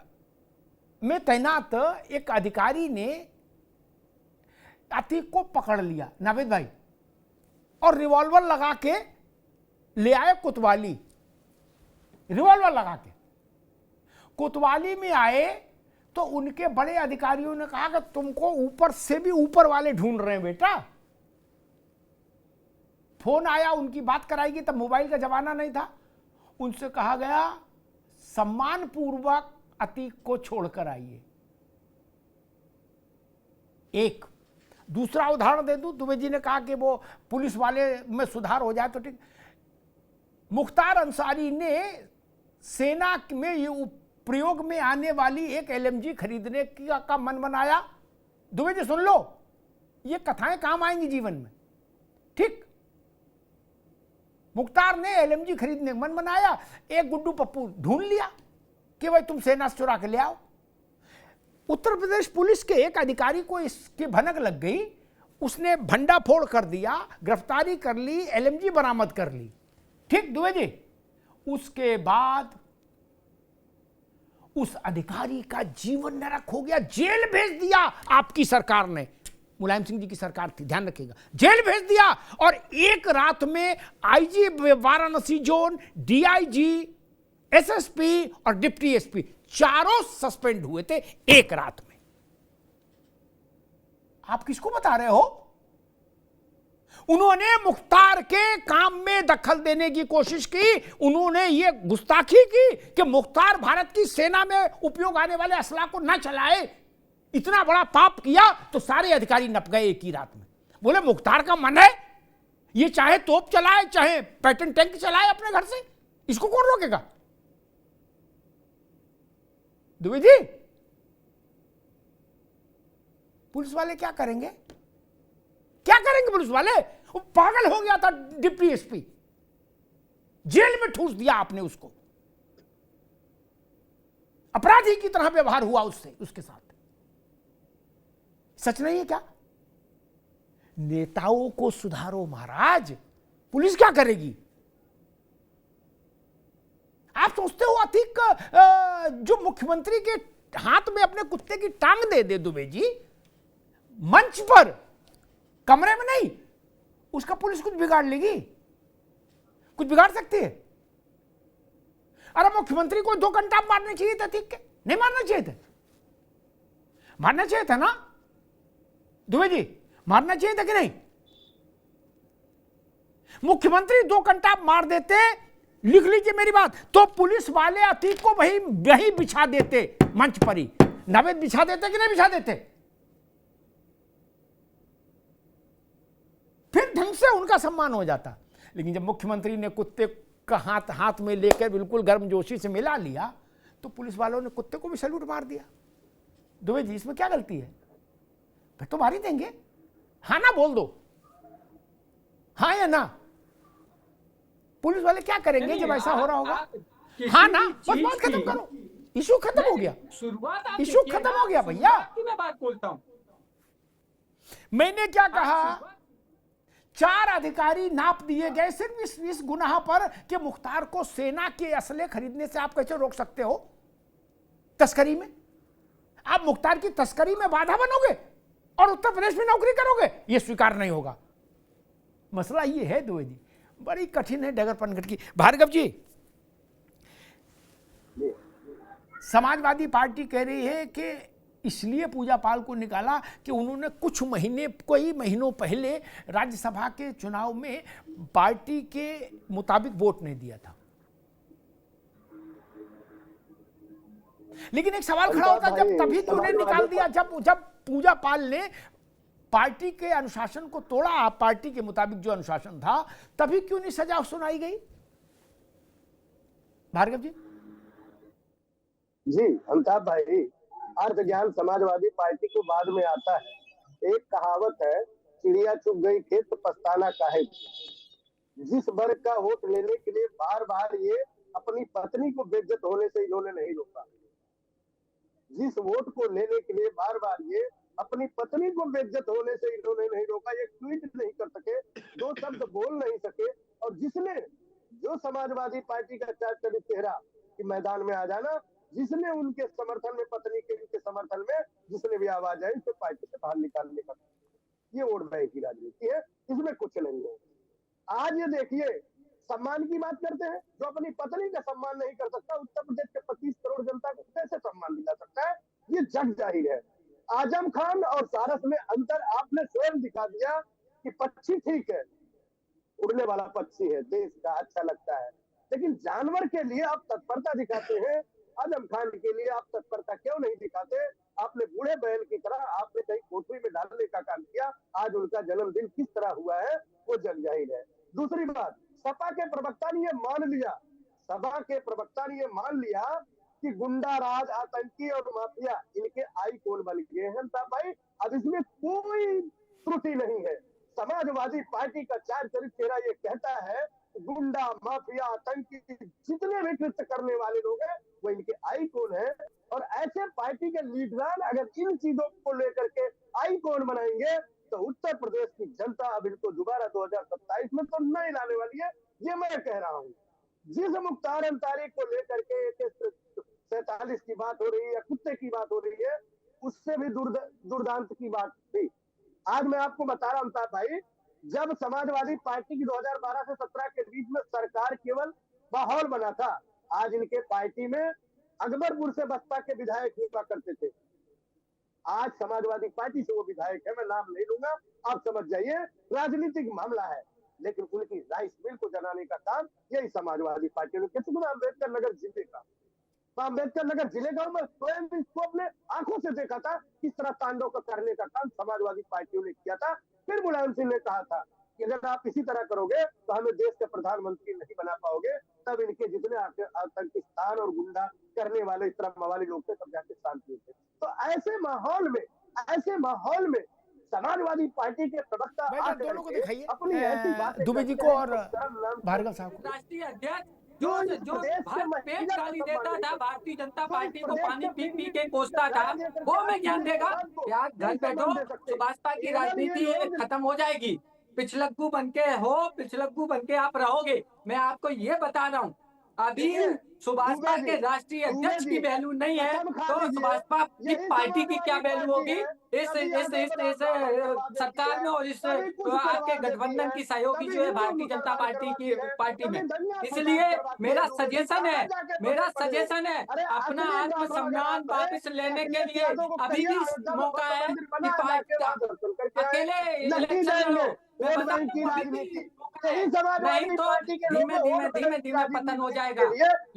में तैनात एक अधिकारी ने अतीक को पकड़ लिया, नावेद भाई, और रिवॉल्वर लगा के ले आए कोतवाली। रिवॉल्वर लगा के कोतवाली में आए तो उनके बड़े अधिकारियों ने कहा कि तुमको ऊपर से भी ऊपर वाले ढूंढ रहे हैं बेटा। फोन आया, उनकी बात कराएगी, तब मोबाइल का जमाना नहीं था। उनसे कहा गया सम्मान पूर्वक अतीक को छोड़कर आइए। एक दूसरा उदाहरण दे दूं, दुबे जी ने कहा कि वो पुलिस वाले में सुधार हो जाए तो ठीक। मुख्तार अंसारी ने सेना में ये प्रयोग में आने वाली एक LMG खरीदने का मन बनाया। दुबे जी सुन लो, ये कथाएं काम आएंगी जीवन में, ठीक। मुख्तार ने LMG खरीदने का मन बनाया, एक गुड्डू पप्पू ढूंढ लिया कि भाई तुम सेना से चुरा के ले आओ। उत्तर प्रदेश पुलिस के एक अधिकारी को इसकी भनक लग गई, उसने भंडाफोड़ कर दिया, गिरफ्तारी कर ली, एलएमजी बरामद कर ली। ठीक दुबे जी, उसके बाद उस अधिकारी का जीवन नरक हो गया, जेल भेज दिया आपकी सरकार ने, मुलायम सिंह जी की सरकार थी, ध्यान रखिएगा, जेल भेज दिया। और एक रात में IG Varanasi zone, DIG, SSP और डिप्टी एसपी चारों सस्पेंड हुए थे एक रात में। आप किसको बता रहे हो? उन्होंने मुख्तार के काम में दखल देने की कोशिश की, उन्होंने ये गुस्ताखी की कि मुख्तार भारत की सेना में उपयोग आने वाले असला को न चलाए। इतना बड़ा पाप किया तो सारे अधिकारी नप गए एक ही रात में। बोले मुख्तार का मन है, ये चाहे तोप चलाए चाहे पैटर्न टैंक चलाए अपने घर से, इसको कौन रोकेगा? दुबे जी, पुलिस वाले क्या करेंगे? क्या करेंगे पुलिस वाले? वो पागल हो गया था डिप्टी एसपी, जेल में ठूस दिया आपने उसको, अपराधी की तरह व्यवहार हुआ उससे, उसके साथ। सच नहीं है क्या? नेताओं को सुधारो महाराज, पुलिस क्या करेगी? आप सोचते हो अतीक जो मुख्यमंत्री के हाथ में अपने कुत्ते की टांग दे दे दुबे जी, मंच पर, कमरे में नहीं, उसका पुलिस कुछ बिगाड़ लेगी? कुछ बिगाड़ सकती है? अरे मुख्यमंत्री को 2 घंटा मारने चाहिए थे, ठीक है, नहीं मारना चाहिए थे? मारना चाहिए था ना दुबे जी, मारना चाहिए था कि नहीं? मुख्यमंत्री 2 घंटा मार देते, लिख लीजिए मेरी बात, तो पुलिस वाले अतीक को वही बिछा देते मंच पर ही। नावेद बिछा देते कि नहीं बिछा देते? फिर ढंग से उनका सम्मान हो जाता। लेकिन जब मुख्यमंत्री ने कुत्ते का हाथ में लेकर बिल्कुल गर्मजोशी से मिला लिया, तो पुलिस वालों ने कुत्ते को भी सैल्यूट मार दिया। दुबे जी, इसमें क्या गलती है? फिर तो मार ही देंगे। हाँ ना बोल दो, हाँ या ना? पुलिस वाले क्या करेंगे जब ऐसा हो रहा होगा? हाँ ना, बस बात खत्म करो, इशू खत्म हो गया, शुरुआत इशू खत्म हो गया भैया। मैं बात बोलता हूं, मैंने क्या कहा? 4 अधिकारी नाप दिए गए सिर्फ इस गुनाह पर कि मुख्तार को सेना के असले खरीदने से आप कैसे रोक सकते हो? तस्करी में आप मुख्तार की तस्करी में बाधा बनोगे और उत्तर प्रदेश में नौकरी करोगे, यह स्वीकार नहीं होगा। मसला यह है दुबे जी, बड़ी कठिन है डगर पनघट की। भार्गव जी, समाजवादी पार्टी कह रही है कि इसलिए पूजा पाल को निकाला कि उन्होंने कई महीनों पहले राज्यसभा के चुनाव में पार्टी के मुताबिक वोट नहीं दिया था। लेकिन एक सवाल खड़ा होता, जब तभी क्यों नहीं निकाल दिया जब पूजा पाल ने पार्टी के अनुशासन को तोड़ा, पार्टी के मुताबिक जो अनुशासन था, तभी क्यों नहीं सजा सुनाई गई? भार्गव जी जी, अमिताभ भाई, अर्थ ज्ञान समाजवादी पार्टी को बाद में आता है। एक कहावत है, चिड़िया चुग गई खेत तो पछताना काहे। जिस वर्ग का वोट लेने के लिए बार बार ये अपनी पत्नी को बेइज्जत होने से इन्होंने नहीं रोका, जिस वोट को लेने के लिए बार बार ये अपनी पत्नी को बेइज्जत होने से इन्होंने नहीं रोका, ये ट्वीट नहीं कर सके, 2 शब्द बोल नहीं सके, और जिसने जो समाजवादी पार्टी का चार चेहरा कि मैदान में आ जाना, जिसने उनके समर्थन में, पत्नी के उनके समर्थन में जिसने भी आवाज आई, उसे पार्टी से बाहर निकालने का, ये वोट बैंक की राजनीति है, इसमें कुछ नहीं है। आज ये देखिए, सम्मान की बात करते हैं, जो अपनी पत्नी का सम्मान नहीं कर सकता, उत्तर प्रदेश के 25 करोड़ जनता को कैसे सम्मान दिला सकता है? ये जग जाहिर है। आजम खान और सारस में अंतर आपने स्वयं दिखा दिया कि पक्षी ठीक है, उड़ने वाला पक्षी है, देश का अच्छा लगता है, लेकिन जानवर के लिए आप तत्परता दिखाते हैं, आजम खान के लिए आप तत्परता क्यों नहीं दिखाते? आपने बूढ़े बैल की तरह आपने कहीं कोठरी में डालने का काम किया। आज उनका जन्मदिन किस तरह हुआ है वो जग जाहिर है। दूसरी बात, सपा के प्रवक्ता ने ये मान लिया, सपा के प्रवक्ता ने ये मान लिया कि गुंडा राज, आतंकी और माफिया इनके आईकॉन बन गए हैं भाई। अब इसमें कोई त्रुटि नहीं है। समाजवादी पार्टी का चार चेहरा ये कहता है, गुंडा, माफिया, आतंकी जितने भी कृत्य करने वाले लोग हैं वो इनके आईकॉन है। और ऐसे पार्टी के लीडरान अगर इन चीजों को लेकर के आईकॉन बनाएंगे तो उत्तर प्रदेश की जनता अब इनको दोबारा 2027 में तो नहीं लाने वाली है, ये मैं कह रहा हूँ। जिस मुख्तार अंसारी को लेकर के 47 की बात हो रही है, कुत्ते की बात हो रही है, उससे भी दुर्दांत की बात थी। आज मैं आपको बता रहा हूँ साहब भाई, जब समाजवादी पार्टी की 2012 से 17 के बीच में सरकार केवल माहौल बना था, आज इनके पार्टी में अकबरपुर से बसपा के विधायक हुआ करते थे, आज समाजवादी पार्टी से वो विधायक है, मैं नाम नहीं लूंगा, आप समझ जाइए, राजनीतिक मामला है। लेकिन उनकी राइस मिल को जलाने का काम यही समाजवादी पार्टी ने किया। अम्बेडकर नगर जिले का, अम्बेडकर नगर जिले का मैं स्वयं इसको अपने आंखों से देखा था, किस तरह तांडव का करने का काम समाजवादी पार्टियों ने किया था। फिर मुलायम सिंह ने कहा था कि अगर आप इसी तरह करोगे तो हमें देश के प्रधानमंत्री नहीं बना पाओगे, तब इनके जितने आतंकिस्तान और गुंडा करने वाले इस तरह मवाली लोग थे, तब जाके शांति होते। तो ऐसे माहौल में समाजवादी पार्टी के प्रवक्ता दोनों को दिखाइए, अपनी ऐसी बातें दुबे जी को और भार्गव साहब को। राष्ट्रीय अध्यक्ष जो पेट गाली देता था, भारतीय जनता पार्टी को पानी पी पी के कोसता था, वो हमें ज्ञान देगा? क्या घर बैठो, तो भाजपा की राजनीति खत्म हो जाएगी। पिछलग्गू बनके आप रहोगे। मैं आपको ये बता रहा हूँ, अभी सुभाषपा के राष्ट्रीय अध्यक्ष की वैल्यू नहीं है, तो सुभाषपा की पार्टी की क्या वैल्यू होगी इस सरकार में और इस आपके गठबंधन की सहयोगी जो है भारतीय जनता पार्टी में। इसलिए मेरा सजेशन है अपना आत्मसम्मान वापस लेने के लिए अभी भी मौका है कि अकेले इलेक्शन लड़ो। नहीं तो धीमे पतन हो जाएगा।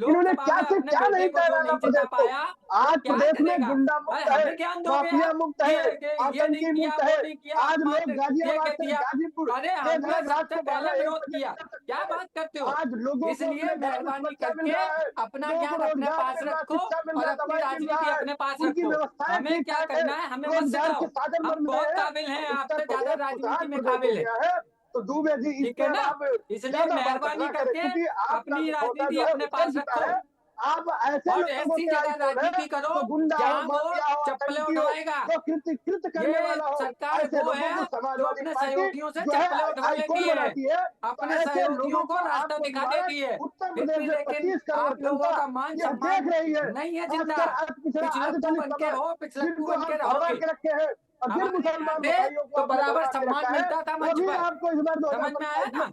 इन्होंने क्या से क्या नहीं कहना प्रदेश को। आज प्रदेश में गुंडा मुक्त है, माफिया मुक्त है, आतंकी मुक्त है। आज लोग गाजियाबाद से गाजीपुर विरोध किया, क्या बात करते हो? आज लोगों इसलिए मेहरबानी करके अपना ज्ञान अपने पास रखो और अपनी राजनीति अपने पास रखो। हमें क्या करना है हमें मत सिखाओ, हम बहुत काबिल हैं, आपसे ज्यादा राजनीति में काबिल है। तो दुबे जी ठीक है ना, इसलिए मेहरबानी करके अपनी राजनीति अपने पास रखो। आप ऐसे और ऐसी जगह राजनीति करो जहाँ वो चप्पलें उठवाएगा। ये सरकार वो है जो अपने सहयोगियों से चप्पलें उठवा लेती है, अपने सहयोगियों को रास्ता दिखा देती है। लेकिन आप लोगों का मान सम्मान नहीं है जिंदा। पिछलग्गू बनके हो, पिछलग्गू बनके रहोगे। तो बराबर सम्मान मिलता था मंच पर, समझ में आया ना?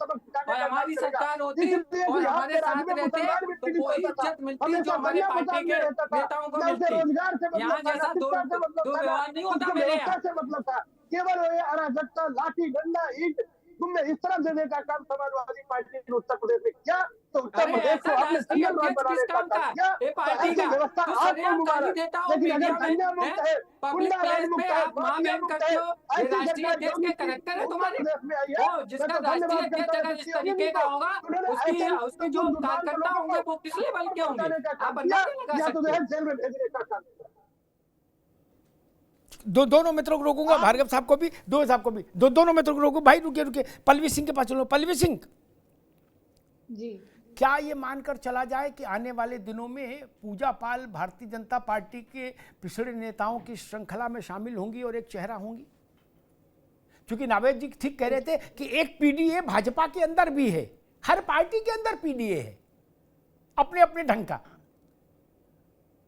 और हमारी सरकार होती और हमारे साथ रहते तो वही इज्जत मिलती जो हमारे पार्टी के नेताओं को मिलती। यहाँ जैसा दुर्व्यवहार नहीं होता मेरे यहाँ। केवल अराजकता, लाठी डंडा, ईंट तुमने इस तरह देने का काम समाजवादी पार्टी ने उत्तर प्रदेश में किया, तो उत्तर प्रदेश को आपने संगठन बनाने का काम किया। पार्टी का व्यवस्था आपको मुबारक, लेकिन अगर गंजा मुक्त है, पब्लिक प्लेस पे आप मामले करते हो, ये राष्ट्रीय अध्यक्ष के करैक्टर है तुम्हारे। वो जिसका राष्ट्रीय अध्यक्ष अगर इस तरीके का होगा, उसके जो कार्यकर्ता होंगे वो किस लेवल के होंगे, आप अंदाजा लगा सकते हो। दोनों मित्रों को रोकूंगा, भार्गव साहब को भी, दो साहब को भी, दोनों मित्रों को रोकूंगा। भाई रुकिए, पल्लवी सिंह के पास चलो। पल्लवी सिंह जी, क्या ये मानकर चला जाए कि आने वाले दिनों में पूजा पाल भारतीय जनता पार्टी के पिछड़े नेताओं की श्रृंखला में शामिल होंगी और एक चेहरा होंगी? क्योंकि नावेद जी ठीक कह रहे थे कि एक पीडीए भाजपा के अंदर भी है, हर पार्टी के अंदर पीडीए है अपने अपने ढंग का।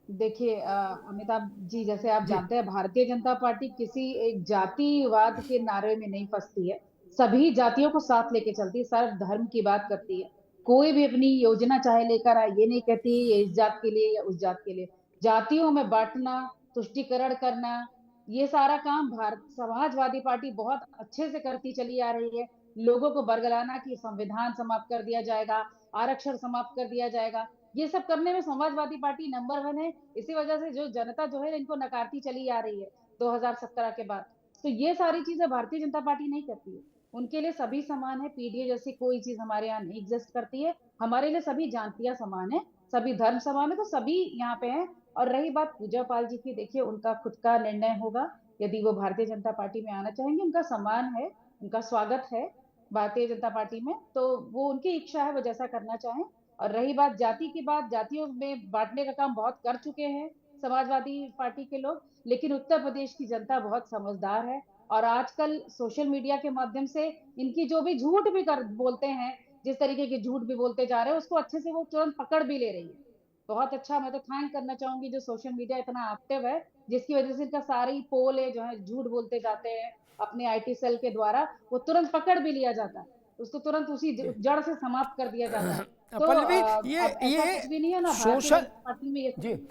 देखिए अमिताभ जी, जैसे आप जानते हैं भारतीय जनता पार्टी किसी एक जातिवाद के नारे में नहीं फंसती है, सभी जातियों को साथ लेके चलती है, सर्व धर्म की बात करती है। कोई भी अपनी योजना चाहे लेकर आए, ये नहीं कहती ये इस जात के लिए या उस जात के लिए। जातियों में बांटना, तुष्टीकरण करना, ये सारा काम समाजवादी पार्टी बहुत अच्छे से करती चली आ रही है। लोगों को बरगलाना कि संविधान समाप्त कर दिया जाएगा, आरक्षण समाप्त कर दिया जाएगा, ये सब करने में समाजवादी पार्टी नंबर 1 है। इसी वजह से जो जनता जो है इनको नकारती चली आ रही है 2017 के बाद। तो ये सारी चीजें भारतीय जनता पार्टी नहीं करती है, उनके लिए सभी समान है। पीडीए जैसी कोई चीज हमारे यहाँ नहीं एग्जिस्ट करती है, हमारे लिए सभी जातियां समान है, सभी धर्म समान है, तो सभी यहाँ पे हैं। और रही बात पूजा पाल जी की, देखिए उनका खुद का निर्णय होगा, यदि वो भारतीय जनता पार्टी में आना चाहेंगे, उनका सम्मान है, उनका स्वागत है भारतीय जनता पार्टी में, तो वो उनकी इच्छा है, वो जैसा करना चाहें। और रही बात जाति की बात, जातियों में बांटने का काम बहुत कर चुके हैं समाजवादी पार्टी के लोग, लेकिन उत्तर प्रदेश की जनता बहुत समझदार है, और आजकल सोशल मीडिया के माध्यम से इनकी जो भी झूठ भी बोलते हैं, जिस तरीके की झूठ भी बोलते जा रहे हैं, उसको अच्छे से वो तुरंत पकड़ भी ले रही है। बहुत अच्छा, मैं तो थैंक करना चाहूंगी जो सोशल मीडिया इतना एक्टिव है, जिसकी वजह से इनका सारी पोल है जो है झूठ बोलते जाते हैं अपने आईटी सेल के द्वारा, वो तुरंत पकड़ भी लिया जाता है, उसको तुरंत उसी जड़ से समाप्त कर दिया जाता है। तो पल्लवी, अब ऐसा कुछ भी नहीं है ना भारतीय जनता पार्टी में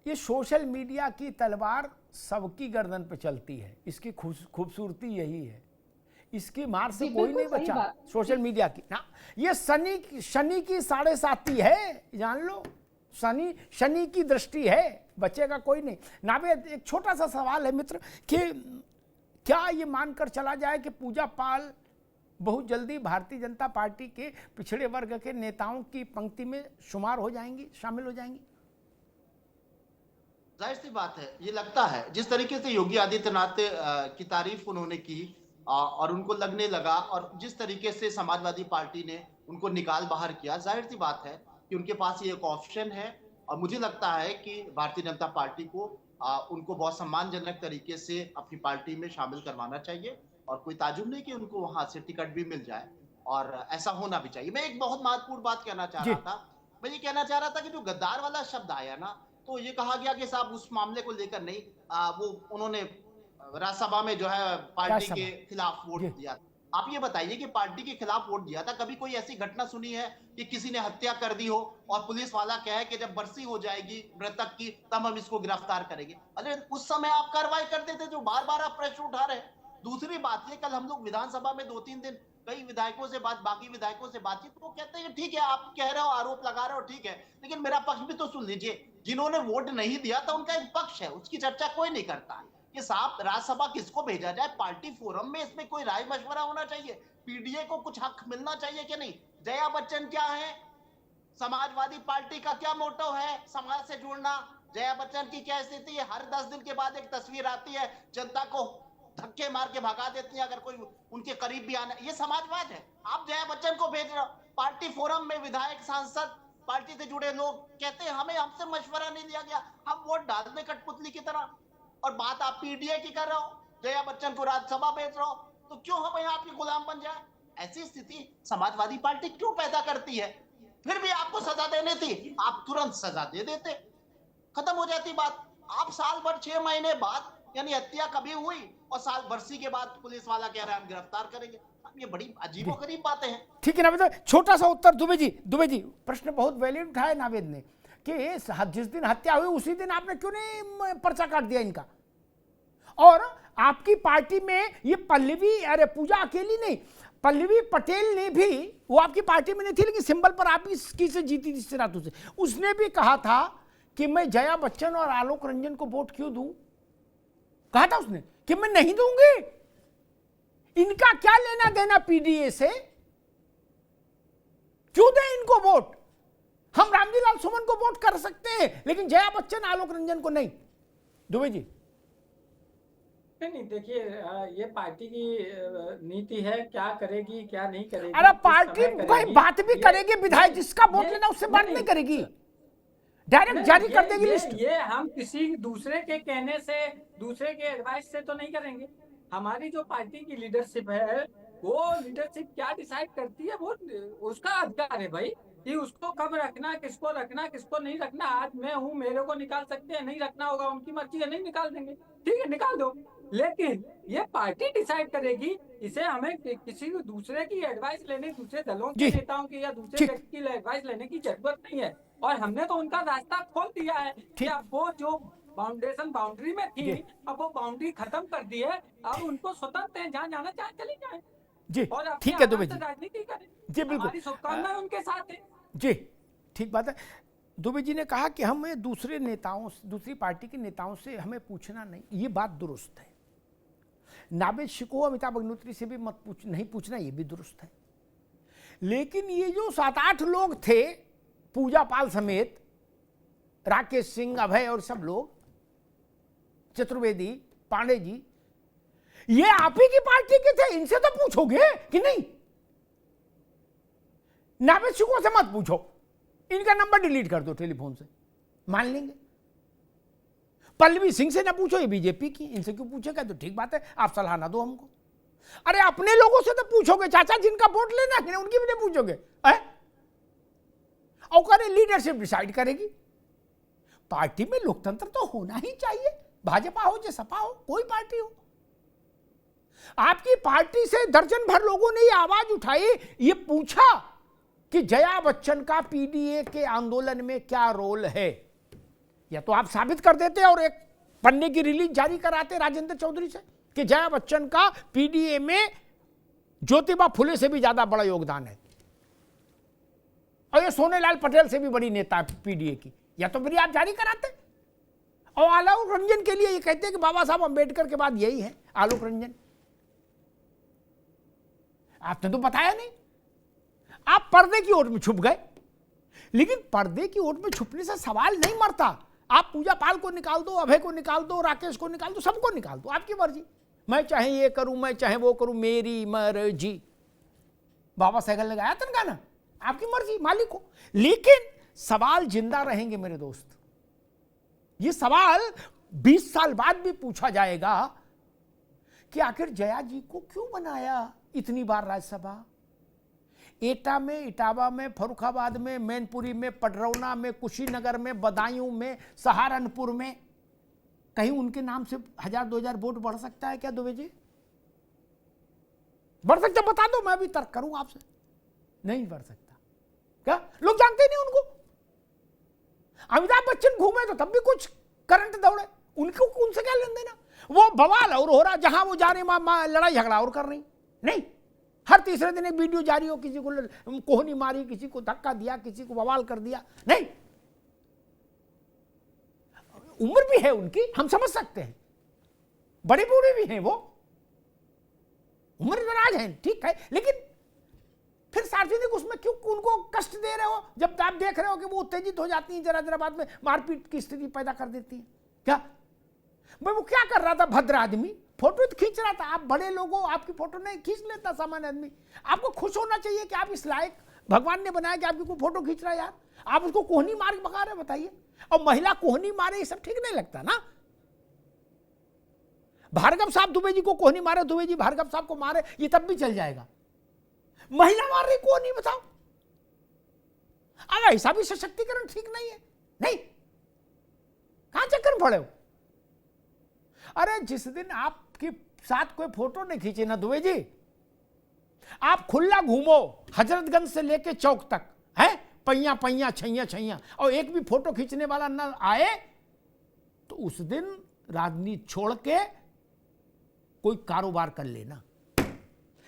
ये सोशल मीडिया की तलवार सबकी गर्दन पे चलती है, इसकी खूबसूरती यही है, इसकी मार से कोई नहीं बचा सोशल मीडिया की ना। ये शनि की 7.5 है, जान लो, शनि की दृष्टि है, बचेगा कोई नहीं। नावेद, एक छोटा सा सवाल है मित्र कि क्या ये मानकर चला जाए कि पूजा पाल बहुत जल्दी भारतीय जनता पार्टी के पिछड़े वर्ग के नेताओं की पंक्ति में शुमार हो जाएंगी, शामिल हो जाएंगी? जाहिर सी बात है, ये लगता है जिस तरीके से योगी आदित्यनाथ की तारीफ उन्होंने की और उनको लगने लगा, और जिस तरीके से समाजवादी पार्टी ने उनको निकाल बाहर किया, जाहिर सी बात है कि उनके पास ये एक ऑप्शन है। और मुझे लगता है कि भारतीय जनता पार्टी को उनको बहुत सम्मानजनक तरीके से अपनी पार्टी में शामिल करवाना चाहिए, और कोई ताजुब नहीं कि उनको वहां से टिकट भी मिल जाए, और ऐसा होना भी चाहिए। मैं एक बहुत महत्वपूर्ण बात कहना चाह रहा था, मैं ये कहना चाह रहा था कि जो गद्दार वाला शब्द आया ना, तो ये कहा गया कि साहब उस मामले को लेकर नहीं, वो उन्होंने राज्यसभा में जो है पार्टी के खिलाफ वोट दिया। आप ये बताइए कि पार्टी के खिलाफ वोट दिया था, कभी कोई ऐसी घटना सुनी है कि किसी ने हत्या कर दी हो और पुलिस वाला कहे कि जब बरसी हो जाएगी मृतक की तब हम इसको गिरफ्तार करेंगे? अरे उस समय आप कार्रवाई करते थे, जो बार बार आप प्रश्न उठा रहे हैं। दूसरी बात ये, कल हम लोग विधानसभा में 2-3 दिन कई विधायकों से बाकी विधायकों से बातचीत, वो कहते हैं ठीक है आप कह रहे हो, आरोप लगा रहे हो, ठीक है, लेकिन मेरा पक्ष भी तो सुन लीजिए। जिन्होंने वोट नहीं दिया था उनका एक पक्ष है, उसकी चर्चा कोई नहीं करता कि साहब राज्यसभा किसको भेजा जाए, पार्टी फोरम में इसमें कोई राय मशवरा होना चाहिए, पीडीए को कुछ हक मिलना चाहिए कि नहीं। जया बच्चन क्या है, समाजवादी पार्टी का क्या मोटो है, समाज से जुड़ना, जया बच्चन की क्या स्थिति है, हर 10 दिन के बाद एक तस्वीर आती है, जनता को धक्के मार के भगा देती है अगर कोई उनके करीब भी आना, ये समाजवाद है। आप जया बच्चन को भेज रहे हो, पार्टी फोरम में विधायक सांसद पार्टी से जुड़े लोग कहते हैं हमसे मशवरा नहीं लिया गया, हम वोट डाल दें कठपुतली की तरह, और बात आप पीडीए की कर रहे हो, जया बच्चन को राज्यसभा भेज रहे हो, तो क्यों हम यहाँ आपके गुलाम बन जाए? ऐसी स्थिति समाजवादी पार्टी क्यों पैदा करती है? फिर भी आपको सजा देनी थी, आप तुरंत सजा दे देते, खत्म हो जाती बात। आप साल भर 6 महीने बाद, यानी हत्या कभी हुई और साल बरसी के बाद पुलिस वाला कह रहा है हम गिरफ्तार करेंगे। ये बड़ी अजीबोगरीब बातें हैं। ठीक है नावेद, छोटा सा उत्तर दुबे जी प्रश्न बहुत वैलिड उठाया नावेद ने कि जिस दिन हत्या हुई उसी दिन आपने क्यों नहीं पर्चा काट दिया इनका? और आपकी पार्टी में ये पल्लवी, अरे पूजा अकेली नहीं, पल्लवी पटेल ने भी, वो आपकी पार्टी में नहीं थी लेकिन सिंबल पर आप इसकी से जीती थी रातों से, उसने भी कहा था कि मैं जया बच्चन और आलोक रंजन को वोट क्यों दूं, कहा था उसने कि मैं नहीं दूंगी, इनका क्या लेना देना पीडीए से, क्यों दें इनको वोट, हम रामजी लाल सुमन को वोट कर सकते हैं लेकिन जया बच्चन आलोक रंजन को नहीं। दुबे जी नहीं, देखिए ये पार्टी की नीति है, क्या करेगी क्या नहीं करेगी। अरे पार्टी कोई बात भी करेगी, विधायक जिसका वोट लेना उससे बात नहीं करेगी, डायरेक्ट जारी कर देगी लिस्ट। ये हम किसी दूसरे के कहने से, दूसरे के एडवाइस से तो नहीं करेंगे। हमारी जो पार्टी की लीडरशिप है, वो लीडरशिप क्या डिसाइड करती है वो उसका अधिकार है भाई, कि उसको कब रखना, किसको नहीं रखना। आज मैं हूँ, मेरे को निकाल सकते हैं, नहीं रखना होगा उनकी मर्जी है, नहीं निकाल देंगे, ठीक है निकाल दो, लेकिन ये पार्टी डिसाइड करेगी। इसे हमें किसी दूसरे की एडवाइस लेने, दूसरे दलों के नेताओं की या दूसरे व्यक्ति की एडवाइस लेने की जरूरत नहीं है। और हमने तो उनका रास्ता खोल दिया है कि अब वो जो बाउंड्री में थी, अब वो बाउंड्री खत्म कर दी है, अब उनको स्वतंत्र है, जहाँ जाना चाहे चले जाए जी। और ठीक है दुबे जी, राजनीति करें जी बिल्कुल, हमारी शुभकामनाएं उनके साथ है जी, ठीक बात है। दुबे जी ने कहा कि हमें दूसरे नेताओं, दूसरी पार्टी के नेताओं से हमें पूछना नहीं, ये बात दुरुस्त है। नावेद शिको अमिताभ अग्निहोत्री से भी मत नहीं पूछना, ये भी दुरुस्त है। लेकिन ये जो 7-8 लोग थे, पूजा पाल समेत, राकेश सिंह, अभय और सब लोग, चतुर्वेदी, पांडे जी, ये आप ही की पार्टी के थे, इनसे तो पूछोगे कि नहीं? नावेद शिको से मत पूछो, इनका नंबर डिलीट कर दो टेलीफोन से, मान लेंगे। पल्लवी सिंह से ना पूछो, ये बीजेपी की, इनसे क्यों पूछेगा? तो ठीक बात है, आप सलाह ना दो हमको। अरे अपने लोगों से तो पूछोगे चाचा, जिनका वोट लेना है उनकी भी नहीं पूछोगे? और करे लीडरशिप डिसाइड करेगी। पार्टी में लोकतंत्र तो होना ही चाहिए, भाजपा हो या सपा हो, कोई पार्टी हो। आपकी पार्टी से दर्जन भर लोगों ने ये आवाज उठाई, ये पूछा कि जया बच्चन का पीडीए के आंदोलन में क्या रोल है। या तो आप साबित कर देते और एक पन्ने की रिलीज जारी कराते राजेंद्र चौधरी से कि जया बच्चन का पीडीए में ज्योतिबा फुले से भी ज्यादा बड़ा योगदान है और ये सोनेलाल पटेल से भी बड़ी नेता है पीडीए की। या तो फिर आप जारी कराते और आलोक रंजन के लिए ये कहते हैं कि बाबा साहब अंबेडकर के बाद यही है आलोक रंजन। आपने तो बताया नहीं, आप पर्दे की ओट में छुप गए। लेकिन पर्दे की ओट में छुपने से सवाल नहीं मरता। आप पूजा पाल को निकाल दो, अभय को निकाल दो, राकेश को निकाल दो, सबको निकाल दो, आपकी मर्जी। मैं चाहे ये करूं, मैं चाहे वो करूं, मेरी मर्जी। बाबा सहगल ने गाया था ना गाना, आपकी मर्जी, मालिक हो। लेकिन सवाल जिंदा रहेंगे मेरे दोस्त। ये सवाल 20 साल बाद भी पूछा जाएगा कि आखिर जया जी को क्यों बनाया इतनी बार राज्यसभा। एटा में, इटावा में, फर्रुखाबाद में, मैनपुरी में, पडरौना में, कुशीनगर में, बदायूं में, सहारनपुर में, कहीं उनके नाम से 1000-2000 वोट बढ़ सकता है क्या दुबे जी? बढ़ सकता? बता दो, मैं भी तर्क करूं आपसे। नहीं बढ़ सकता। क्या लोग जानते नहीं उनको? अमिताभ बच्चन घूमे तो तब भी कुछ करंट दौड़े, उनको उनसे क्या लेन देना? वो बवाल और हो रहा, जहां वो जा रहे लड़ाई झगड़ा और कर रही। नहीं, हर तीसरे दिन एक वीडियो जारी हो, किसी को कोहनी मारी, किसी को धक्का दिया, किसी को बवाल कर दिया। नहीं, उम्र भी है उनकी, हम समझ सकते हैं, बड़े बूढ़े भी हैं वो, उम्र दराज है, ठीक है। लेकिन फिर सार्वजनिक उसमें क्यों उनको कष्ट दे रहे हो, जब आप देख रहे हो कि वो उत्तेजित हो जाती हैं, जरा जरा बाद में मारपीट की स्थिति पैदा कर देती है। क्या भाई वो क्या कर रहा था? भद्र आदमी फोटो तो खींच रहा था। आप बड़े लोगों, आपकी फोटो नहीं खींच लेता सामान्य आदमी। आपको खुश होना चाहिए कि आप इस लायक भगवान ने बनाया कि आपकी कोई फोटो खींच रहा है। यार आप उसको कोहनी मार के भगा रहे, बताइए। और महिला कोहनी मारे, ये सब ठीक नहीं लगता ना। भार्गव साहब दुबे जी को कोहनी मारे, दुबे जी भार्गव साहब को मारे, ये तब भी चल जाएगा। महिला मार रही कोहनी, बताओ। अब ऐसा भी सशक्तिकरण ठीक नहीं है। नहीं, कहां चक्कर पड़े हो? अरे जिस दिन आपके साथ कोई फोटो नहीं खींचे ना दुबे जी, आप खुला घूमो हजरतगंज से लेके चौक तक, है पैया पैया छैया छैया, और एक भी फोटो खींचने वाला ना आए, तो उस दिन राजनीति छोड़ के कोई कारोबार कर लेना।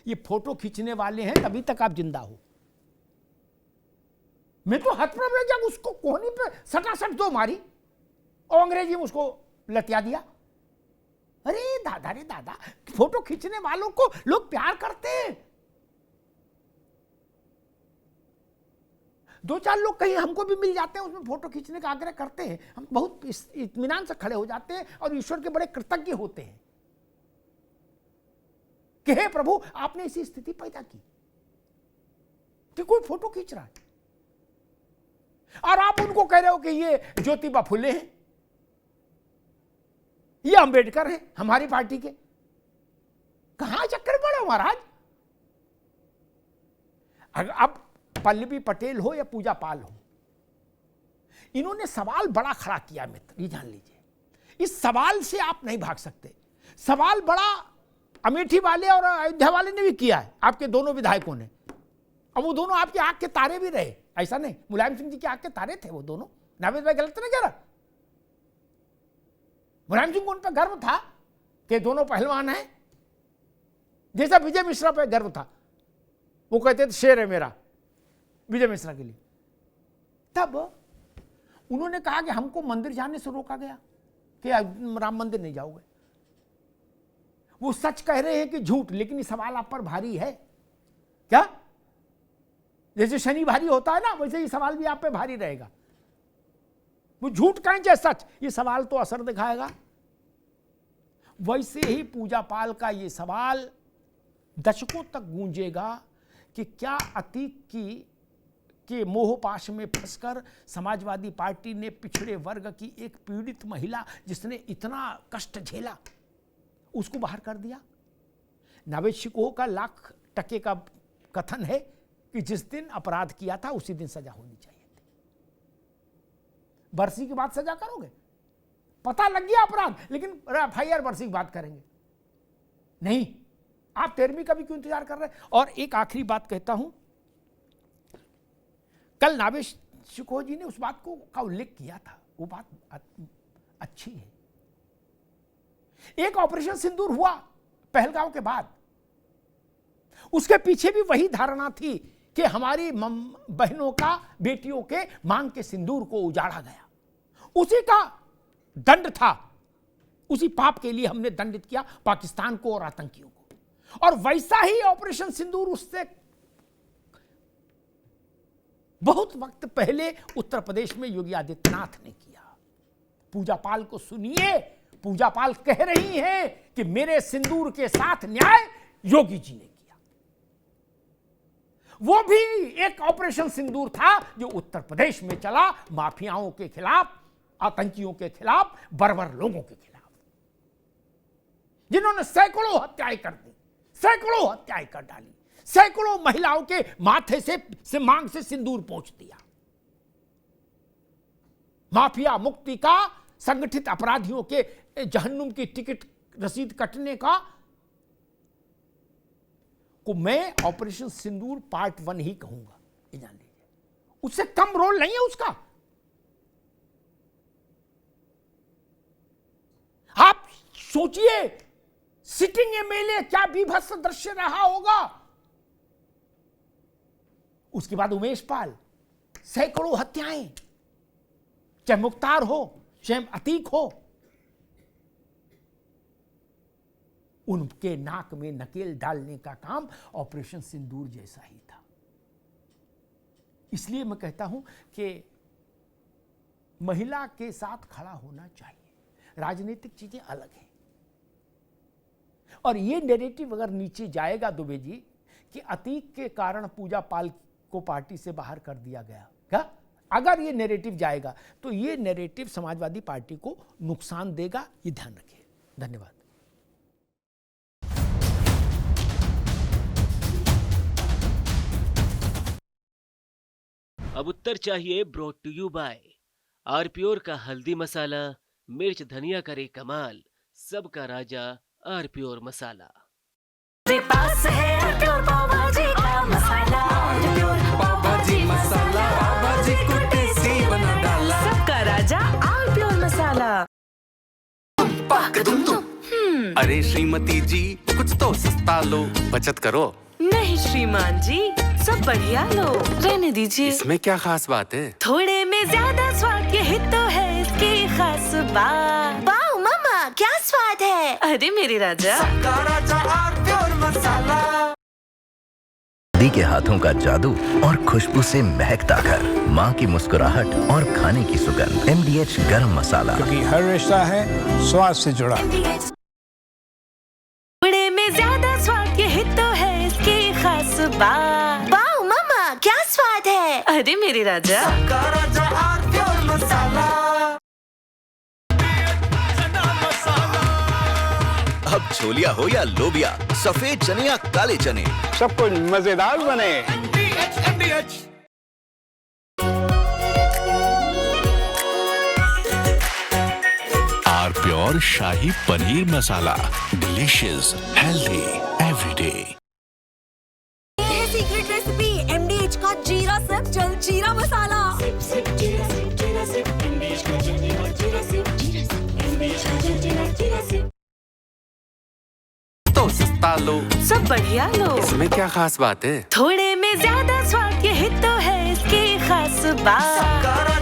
ये फोटो खींचने वाले हैं, तभी तक आप जिंदा हो। मैं तो हतप्रभ जब उसको कोहनी पे सटासट दो मारी और अंग्रेजी में उसको लतिया दिया। अरे दादा रे दादा, फोटो खींचने वालों को लोग प्यार करते हैं। 2-4 लोग कहीं हमको भी मिल जाते हैं, उसमें फोटो खींचने का आग्रह करते हैं, हम बहुत इत्मीनान से खड़े हो जाते हैं और ईश्वर के बड़े कृतज्ञ होते हैं कि हे प्रभु आपने ऐसी स्थिति पैदा की कि कोई फोटो खींच रहा है। और आप उनको कह रहे हो कि ये ज्योतिबा फुले हैं, ये अंबेडकर हैं हमारी पार्टी के। कहां चक्कर पड़े महाराज? अब पल्लवी पटेल हो या पूजा पाल हो, इन्होंने सवाल बड़ा खड़ा किया मित्र, ये जान लीजिए। इस सवाल से आप नहीं भाग सकते। सवाल बड़ा अमेठी वाले और अयोध्या वाले ने भी किया है, आपके दोनों विधायकों ने। अब वो दोनों आपके आंख के तारे भी रहे, ऐसा नहीं, मुलायम सिंह जी के आंख के तारे थे वो दोनों। नावेद भाई गलत नहीं कह रहा। मुलायम सिंह को उन पर गर्व था कि दोनों पहलवान हैं, जैसा विजय मिश्रा पे गर्व था। वो कहते थे शेर है मेरा विजय मिश्रा के लिए। तब उन्होंने कहा कि हमको मंदिर जाने से रोका गया कि राम मंदिर नहीं जाओगे। वो सच कह रहे हैं कि झूठ, लेकिन ये सवाल आप पर भारी है क्या? जैसे शनि भारी होता है ना, वैसे ये सवाल भी आप पे भारी रहेगा। वो झूठ कहें चाहे सच, ये सवाल तो असर दिखाएगा। वैसे ही पूजा पाल का ये सवाल दशकों तक गूंजेगा कि क्या अतीक की के मोहपाश में फंसकर समाजवादी पार्टी ने पिछड़े वर्ग की एक पीड़ित महिला जिसने इतना कष्ट झेला उसको बाहर कर दिया। नावेद शिकोह का $1,00,000 का कथन है कि जिस दिन अपराध किया था उसी दिन सजा होनी चाहिए थी। बरसी के बाद सजा करोगे? पता लग गया अपराध, लेकिन FIR बरसी की बात करेंगे नहीं। आप 13वीं का भी क्यों इंतजार कर रहे हैं? और एक आखिरी बात कहता हूं, कल नावेद शिकोह जी ने उस बात का उल्लेख किया था, वो बात अच्छी है। एक ऑपरेशन सिंदूर हुआ पहलगांव के बाद, उसके पीछे भी वही धारणा थी कि हमारी बहनों का, बेटियों के मांग के सिंदूर को उजाड़ा गया, उसी का दंड था, उसी पाप के लिए हमने दंडित किया पाकिस्तान को और आतंकियों को। और वैसा ही ऑपरेशन सिंदूर उससे बहुत वक्त पहले उत्तर प्रदेश में योगी आदित्यनाथ ने किया। पूजा पाल को सुनिए, पूजा पाल कह रही हैं कि मेरे सिंदूर के साथ न्याय योगी जी ने किया। वो भी एक ऑपरेशन सिंदूर था जो उत्तर प्रदेश में चला, माफियाओं के खिलाफ, आतंकियों के खिलाफ, बर्बर लोगों के खिलाफ, जिन्होंने सैकड़ों हत्याएं कर दी, सैकड़ों हत्याएं कर डाली, सैकड़ों महिलाओं के माथे से मांग से सिंदूर पहुंच दिया। माफिया मुक्ति का, संगठित अपराधियों के जहन्नुम की टिकट रसीद कटने का को मैं ऑपरेशन सिंदूर पार्ट 1 ही कहूंगा, ये जान लीजिए। उससे कम रोल नहीं है उसका। आप सोचिए सिटिंग एमएलए क्या बीभत्स दृश्य रहा होगा। उसके बाद उमेश पाल, सैकड़ों हत्याएं, चाहे मुख्तार हो चाहे अतीक हो, उनके नाक में नकेल डालने का काम ऑपरेशन सिंदूर जैसा ही था। इसलिए मैं कहता हूं कि महिला के साथ खड़ा होना चाहिए। राजनीतिक चीजें अलग हैं, और ये नैरेटिव अगर नीचे जाएगा दुबे जी कि अतीक के कारण पूजा पाल को पार्टी से बाहर कर दिया गया, क्या अगर ये नैरेटिव जाएगा तो ये नैरेटिव समाजवादी पार्टी को नुकसान देगा, ये ध्यान रखिए। धन्यवाद। अब उत्तर चाहिए ब्रॉट टू यू बाय आरप्योर का हल्दी मसाला, मिर्च धनिया करे कमाल, सबका राजा आरप्योर मसाला। पास है आरप्योर पाव भाजी का मसाला, आरप्योर पाव भाजी मसाला, पाव भाजी को टेस्टी बना डाला, सबका राजा आरप्योर मसाला। अरे श्रीमती जी कुछ तो सस्ता लो, बचत करो। नहीं श्रीमान जी, सब बढ़िया लो, रहने दीजिए। इसमें क्या खास बात है? थोड़े में ज्यादा स्वाद, यही तो है इसकी खास बात। वाओ मामा क्या स्वाद है, अरे मेरे राजा, सबका राजा आरप्योर मसाला। दी के हाथों का जादू और खुशबू से महकता घर, माँ की मुस्कुराहट और खाने की सुगंध। MDH गरम मसाला, क्योंकि हर रिश्ता है स्वाद से जुड़ा। थोड़े में ज्यादा स्वाद, यही तो है इसकी खास बात। वाओ मामा क्या स्वाद है, अरे मेरे राजा, सबका राजा आरप्योर मसाला। अब छोलिया हो या लोबिया, सफेद चने या काले चने, सब कुछ मजेदार बने। आरप्योर shahi paneer masala, delicious, healthy everyday. Secret recipe MDH का जीरा सिप जल जीरा मसाला। तो सस्ता लो, सब बढ़िया लो, इसमें क्या खास बात है? थोड़े में ज्यादा स्वाद, यही तो है इसकी खास बात।